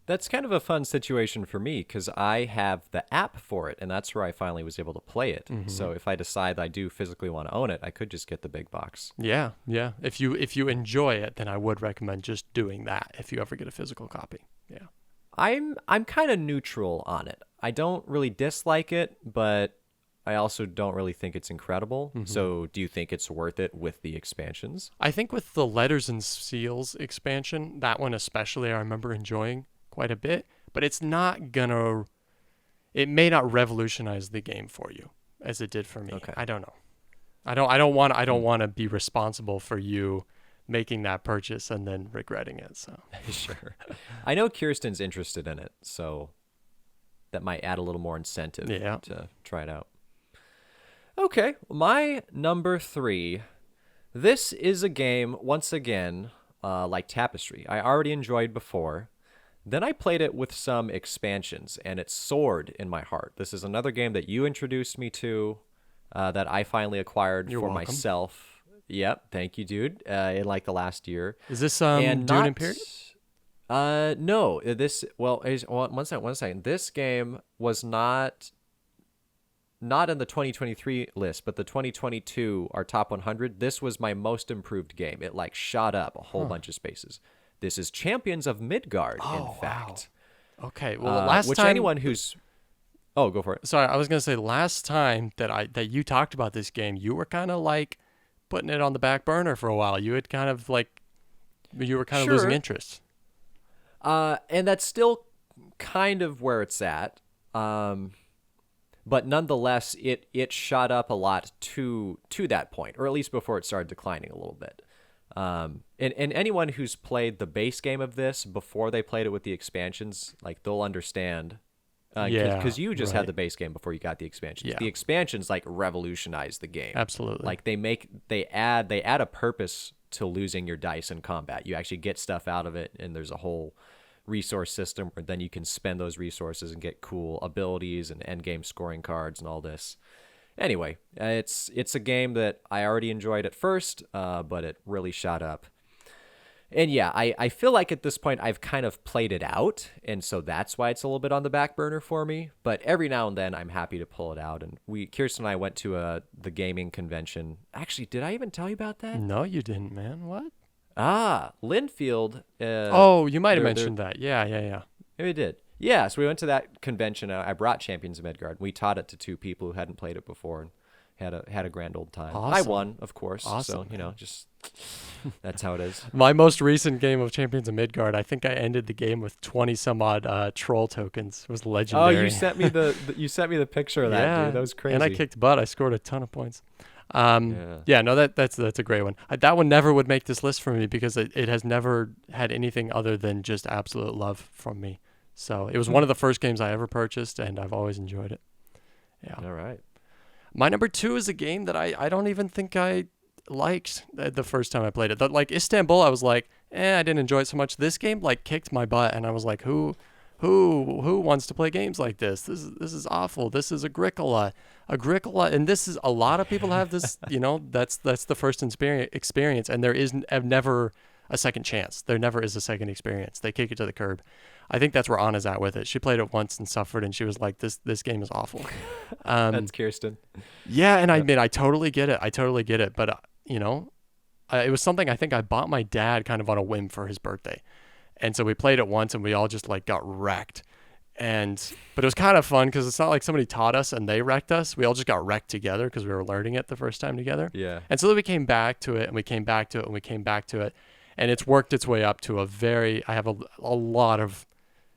That's kind of a fun situation for me because I have the app for it, and that's where I finally was able to play it. So if I decide I do physically want to own it, I could just get the big box. yeah. If you enjoy it, then I would recommend just doing that if you ever get a physical copy. Yeah. I'm kind of neutral on it. I don't really dislike it, but I also don't really think it's incredible. So do you think it's worth it with the expansions? I think with the Letters and Seals expansion, that one especially I remember enjoying quite a bit, but it may not revolutionize the game for you as it did for me. Okay. I don't know. I don't want to be responsible for you making that purchase and then regretting it. So Sure. I know Kirsten's interested in it, so that might add a little more incentive to try it out. Okay, my number 3. This is a game, once again, like Tapestry. I already enjoyed before. Then I played it with some expansions, and it soared in my heart. This is another game that you introduced me to, that I finally acquired You're for welcome. myself. Yep, thank you, dude. In like the last year. is this And Dune not, Imperium? no. One second. This game was not in the 2023 list, but the 2022, our top 100. This was my most improved game. It like shot up a whole bunch of spaces. This is Champions of Midgard, in fact. Okay. Well, last which time anyone who's go for it. Sorry, I was gonna say last time that you talked about this game, you were kind of like putting it on the back burner for a while. You were kind of losing Sure. interest. And that's still kind of where it's at. But nonetheless, it shot up a lot to that point, or at least before it started declining a little bit. And anyone who's played the base game of this before they played it with the expansions, like they'll understand. Because you just had the base game before you got the expansions. Yeah. The expansions like revolutionized the game. Absolutely. Like they add a purpose to losing your dice in combat. You actually get stuff out of it, and there's a whole resource system where then you can spend those resources and get cool abilities and end game scoring cards and all this. Anyway, it's a game that I already enjoyed at first, but it really shot up. And yeah, I feel like at this point I've kind of played it out, and so that's why it's a little bit on the back burner for me. But every now and then I'm happy to pull it out. And Kirsten and I went to the gaming convention. Actually, did I even tell you about that? No, you didn't, man. What? Linfield. You might have mentioned that. Yeah. We did. Yeah, so we went to that convention. I brought Champions of Midgard. We taught it to 2 people who hadn't played it before and had a grand old time. I Awesome. won, of course. Awesome, So, just that's how it is. My most recent game of Champions of Midgard, I think I ended the game with 20 some odd troll tokens. It was Oh, legendary. you sent me the picture of that, dude. That was crazy. And I kicked butt. I scored a ton of points. Yeah. Yeah, no, that's a great one. That one never would make this list for me because it has never had anything other than just absolute love from me. So it was one of the first games I ever purchased, and I've always enjoyed it. Yeah. All right. My number 2 is a game that I don't even think I liked the first time I played it. Like Istanbul, I was like, I didn't enjoy it so much. This game like kicked my butt, and I was like, who wants to play games like this? This is awful. This is Agricola, and this is a lot of people have this. That's the first experience, and there is never a second chance. There never is a second experience. They kick it to the curb. I think that's where Anna's at with it. She played it once and suffered, and she was like, "This game is awful." That's Kirsten. Yeah, and I mean, I totally get it. But it was something I think I bought my dad kind of on a whim for his birthday, and so we played it once, and we all just like got wrecked. But it was kind of fun because it's not like somebody taught us and they wrecked us. We all just got wrecked together because we were learning it the first time together. Yeah. And so then we came back to it, and we came back to it, and we came back to it, and it's worked its way up to I have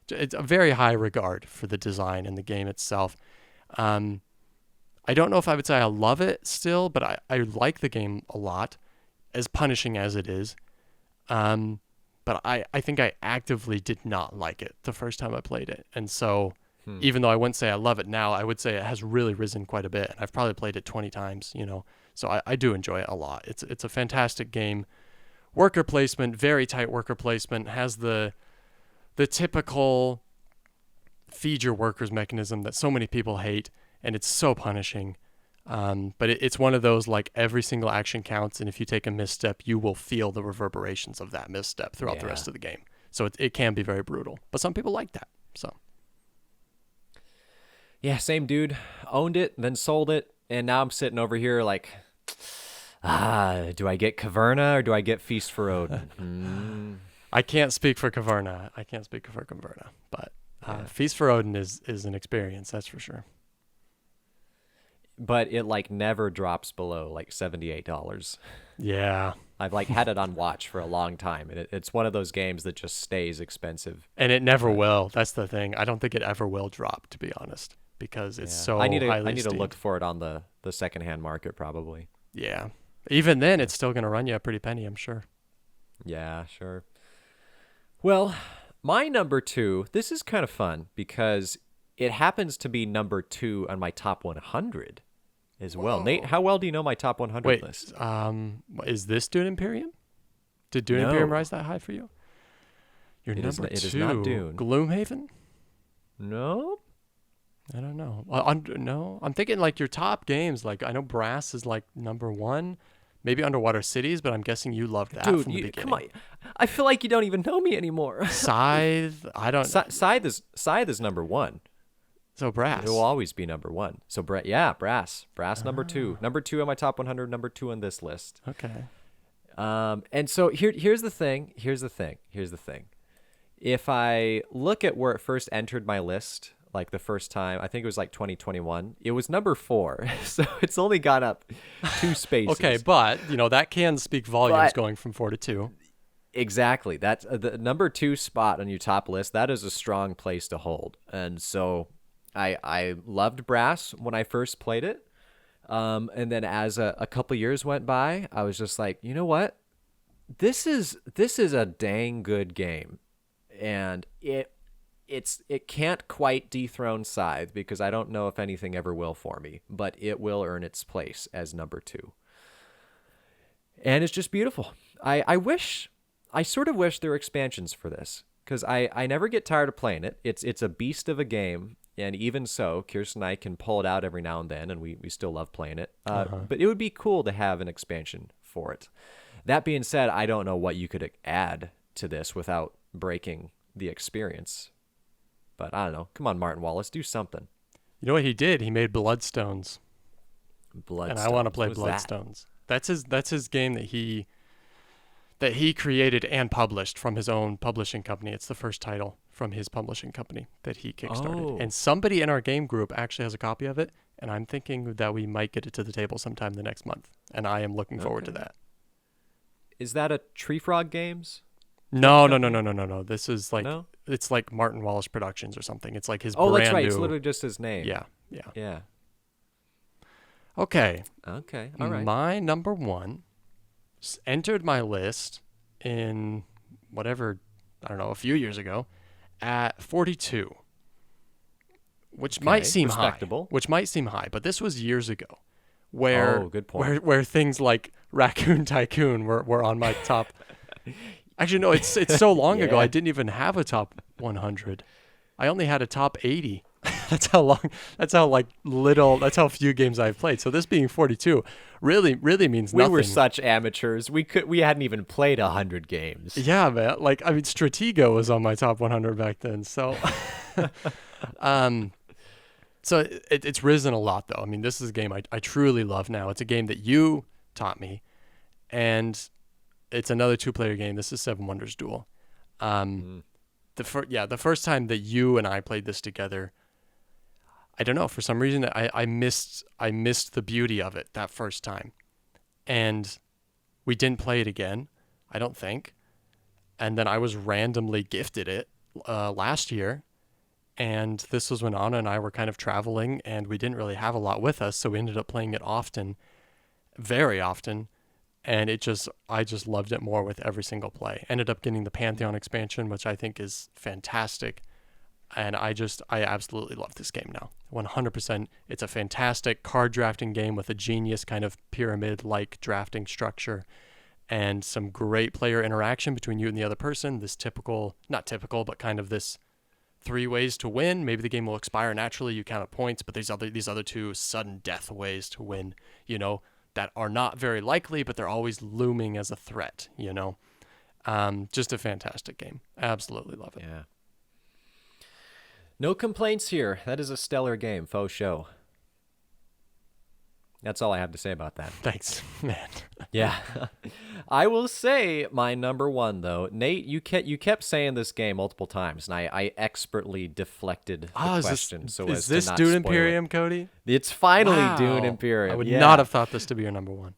it's a very high regard for the design and the game itself. I don't know if I would say I love it still, but I like the game a lot, as punishing as it is. But I think I actively did not like it the first time I played it. And so even though I wouldn't say I love it now, I would say it has really risen quite a bit. And I've probably played it 20 times, So I do enjoy it a lot. It's a fantastic game. Worker placement, very tight worker placement, has the typical feed your workers mechanism that so many people hate, and it's so punishing. But it's one of those, like, every single action counts, and if you take a misstep, you will feel the reverberations of that misstep throughout the Yeah. rest of the game. So it can be very brutal. But some people like that. So Yeah, same dude. Owned it, then sold it, and now I'm sitting over here like, do I get Caverna or do I get Feast for Odin? I can't speak for Caverna. But Yeah. Feast for Odin is an experience, that's for sure. But it like never drops below like $78. Yeah. I've like had it on watch for a long time, and it's one of those games that just stays expensive. And it never will. That's the thing. I don't think it ever will drop, to be honest, because it's so I need to highly esteemed. look for it on the secondhand market probably. Yeah. Even then, it's still going to run you a pretty penny, I'm sure. Yeah, sure. Well, my number 2, this is kind of fun because it happens to be number 2 on my top 100 as well. Whoa. Nate, how well do you know my top 100 Wait, list? is this Dune Imperium? Did Dune No. Imperium rise that high for you? Your It is number n- it 2, is not Dune. Gloomhaven? No. I don't know. No, I'm thinking like your top games. Like I know Brass is like number 1, maybe Underwater Cities, but I'm guessing you loved that Dude, from the beginning. come on. I feel like you don't even know me anymore. Scythe, I don't. Scythe is number 1. So Brass. It will always be number 1. So Brass number 2. Number 2 on my top 100, number 2 on this list. Okay. And so here's the thing. If I look at where it first entered my list, like the first time, I think it was like 2021, it was number 4. So it's only gone up 2 spaces. Okay, but that can speak volumes But- going from 4 to 2. Exactly. That's the number 2 spot on your top list. That is a strong place to hold. And so I loved Brass when I first played it. And then as a couple years went by, I was just like, you know what? This is a dang good game. And it can't quite dethrone Scythe because I don't know if anything ever will for me, but it will earn its place as number 2. And it's just beautiful. I sort of wish there were expansions for this because I never get tired of playing it. It's a beast of a game, and even so, Kirsten and I can pull it out every now and then, and we still love playing it. But it would be cool to have an expansion for it. That being said, I don't know what you could add to this without breaking the experience. But I don't know. Come on, Martin Wallace, do something. You know what he did? He made Bloodstones. Bloodstones. And I want to play What was that? Bloodstones. That's his game that he created and published from his own publishing company. It's the first title from his publishing company that he kickstarted. Oh. And somebody in our game group actually has a copy of it, and I'm thinking that we might get it to the table sometime the next month. And I am looking forward to Okay. that. Is that a Tree Frog Games? No. This is like No? it's like Martin Wallace Productions or something. It's like his Oh, brand that's right. new. It's literally just his name. Yeah. Yeah. Okay. Okay. All right. My number 1 entered my list in whatever, I don't know, a few years ago at 42, which Okay, might seem respectable. high, but this was years ago where, Oh, good point. where things like Raccoon Tycoon were on my top. Actually, no, it's so long ago. Yeah. I didn't even have a top 100. I only had a top 80. That's how few games I've played. So this being 42 really means We nothing. were such amateurs. We hadn't even played 100 games. Yeah, man. Like, I mean, Stratego was on my top 100 back then. So, so it's risen a lot, though. I mean, this is a game I truly love now. It's a game that you taught me, and it's another 2-player game. This is Seven Wonders Duel. The first time that you and I played this together, I don't know, for some reason I missed the beauty of it that first time. And we didn't play it again, I don't think. And then I was randomly gifted it last year. And this was when Anna and I were kind of traveling and we didn't really have a lot with us, so we ended up playing it often, very often. And I just loved it more with every single play. Ended up getting the Pantheon expansion, which I think is fantastic. And I absolutely love this game now. 100%. It's a fantastic card drafting game with a genius kind of pyramid-like drafting structure and some great player interaction between you and the other person. This not typical, but kind of this three ways to win. Maybe the game will expire naturally. You count up points, but these other two sudden death ways to win, that are not very likely, but they're always looming as a threat, Just a fantastic game. Absolutely love it. Yeah. No complaints here. That is a stellar game, faux show. That's all I have to say about that. Thanks, man. Yeah. I will say my number one, though. Nate, you kept saying this game multiple times, and I expertly deflected the question. Is this Dune Imperium, Cody? It's finally Wow. Dune Imperium. I would not have thought this to be your number one.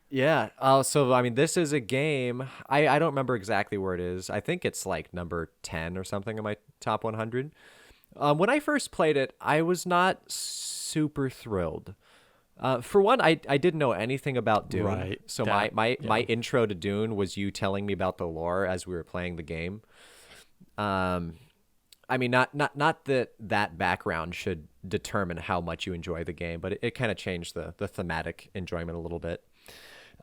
Yeah. So, I mean, this is a game. I don't remember exactly where it is. I think it's like number 10 or something in my top 100. When I first played it, I was not super thrilled. For one, I didn't know anything about Dune. Right. So my intro to Dune was you telling me about the lore as we were playing the game. I mean, not that background should determine how much you enjoy the game, but it kind of changed the thematic enjoyment a little bit.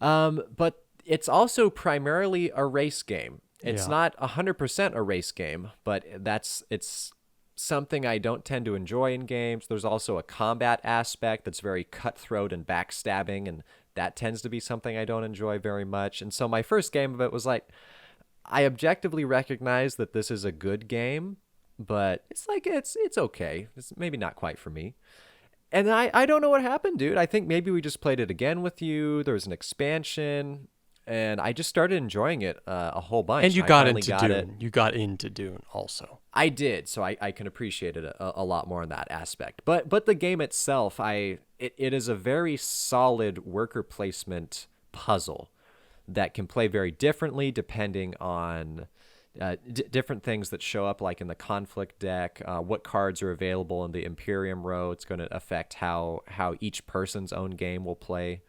But it's also primarily a race game. It's not 100% a race game, but it's something I don't tend to enjoy in games. There's also a combat aspect that's very cutthroat and backstabbing, and that tends to be something I don't enjoy very much. And so my first game of it was like, I objectively recognize that this is a good game, but it's okay. It's maybe not quite for me. And I don't know what happened, dude. I think maybe we just played it again with you. There was an expansion, and I just started enjoying it a whole bunch. And you got into Dune. You got into Dune also. I did, so I can appreciate it a lot more in that aspect. But the game itself, it is a very solid worker placement puzzle that can play very differently depending on different things that show up, like in the conflict deck, what cards are available in the Imperium row. It's going to affect how each person's own game will play.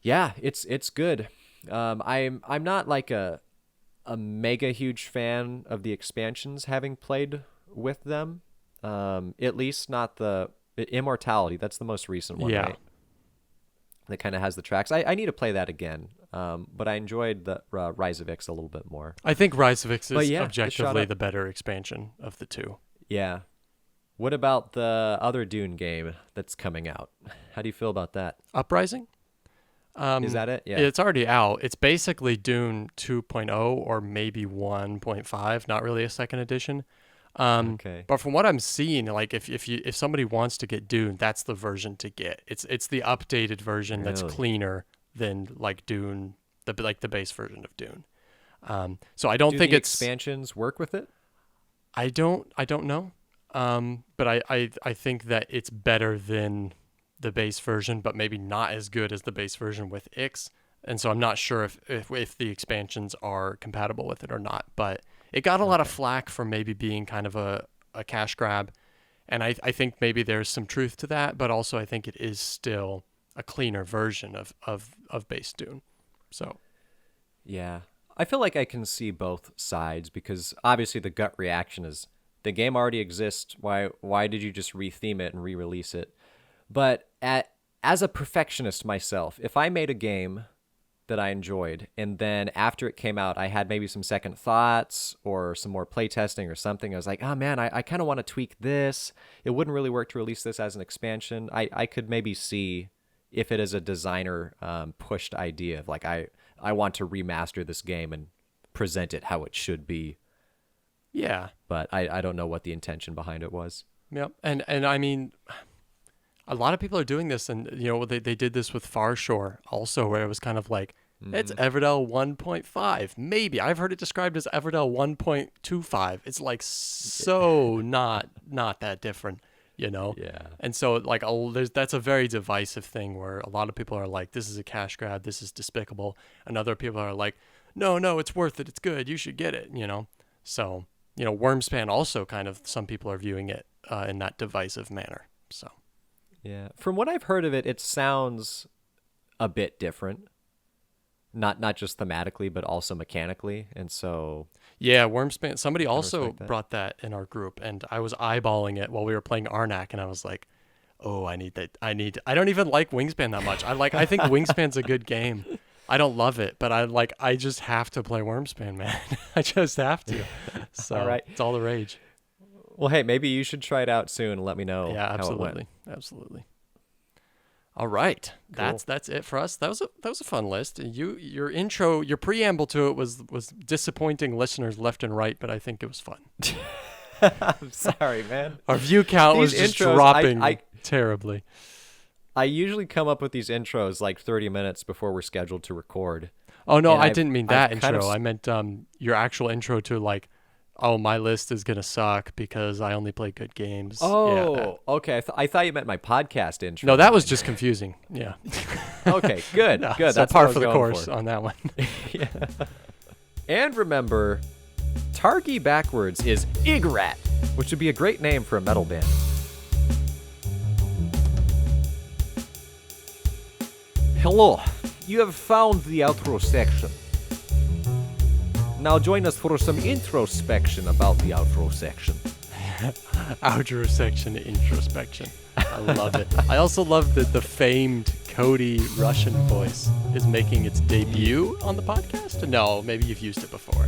Yeah, it's good. I'm not like a mega huge fan of the expansions, having played with them. At least not the Immortality. That's the most recent one, right? That kind of has the tracks. I need to play that again. But I enjoyed the Rise of Ix a little bit more. I think Rise of Ix is objectively the the better expansion of the two. Yeah. What about the other Dune game that's coming out? How do you feel about that? Uprising? Is that it? Yeah. It's already out. It's basically Dune 2.0 or maybe 1.5, not really a second edition. Okay. But from what I'm seeing, like if somebody wants to get Dune, that's the version to get. It's the updated version that's cleaner than like Dune, the base version of Dune. So I don't think expansions work with it. I don't know. But I think that it's better than the base version, but maybe not as good as the base version with Ix. And so I'm not sure if the expansions are compatible with it or not. But it got a lot of flack for maybe being kind of a cash grab. And I think maybe there's some truth to that, but also I think it is still a cleaner version of base Dune. So yeah, I feel like I can see both sides, because obviously the gut reaction is the game already exists. Why did you just retheme it and re-release it? But as a perfectionist myself, if I made a game that I enjoyed, and then after it came out, I had maybe some second thoughts or some more playtesting or something, I was like, oh man, I kind of want to tweak this. It wouldn't really work to release this as an expansion. I could maybe see if it is a designer pushed idea of like, I want to remaster this game and present it how it should be. Yeah. But I don't know what the intention behind it was. Yep. And I mean, a lot of people are doing this, and they did this with Far Shore also, where it was kind of like, it's Everdell 1.5. Maybe. I've heard it described as Everdell 1.25. It's like so not that different, Yeah. And so like that's a very divisive thing where a lot of people are like, this is a cash grab, this is despicable, and other people are like, no, it's worth it, it's good, you should get it, So, Wormspan also kind of, some people are viewing it in that divisive manner. So yeah, from what I've heard of it, it sounds a bit different. Not just thematically, but also mechanically, and so yeah, Wormspan. Somebody also brought that in our group, and I was eyeballing it while we were playing Arnak, and I was like, "Oh, I need that. I don't even like Wingspan that much. I think Wingspan's a good game. I don't love it, but I just have to play Wormspan, man. I just have to. So all right. It's all the rage." Well, hey, maybe you should try it out soon and let me know Yeah, how it absolutely, went. absolutely. All right, Cool. that's it for us. That was a fun list. Your preamble to it was disappointing listeners left and right, but I think it was fun. I'm sorry, man. Our view count was These just intros, dropping terribly. I usually come up with these intros like 30 minutes before we're scheduled to record. Oh no, And I I've- didn't mean I've that kind intro. of I meant your actual intro to like, oh, my list is gonna suck because I only play good games. Oh, Yeah, okay. I thought you meant my podcast intro. no, that was just confusing. Yeah. Okay, good, No, good. so That's par what I was for the going course for. on that one. Yeah. And remember, Targi backwards is Igrat, which would be a great name for a metal band. Hello, you have found the outro section. Now join us for some introspection about the outro section. Outro section introspection. I love it. I also love that the famed Cody Russian voice is making its debut on the podcast. No, maybe you've used it before.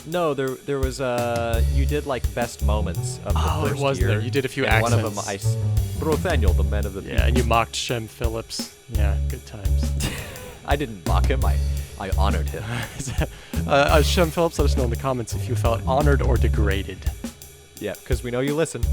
No, there was you did like best moments of the Oh, it first was year. there. You did a few and one of them, accents. Brothaniel, the men of the Yeah, and you mocked Shem Phillips. Yeah, good times. I didn't mock him. I honored him. Shem Phillips, let us know in the comments if you felt honored or degraded. Yeah, because we know you listen.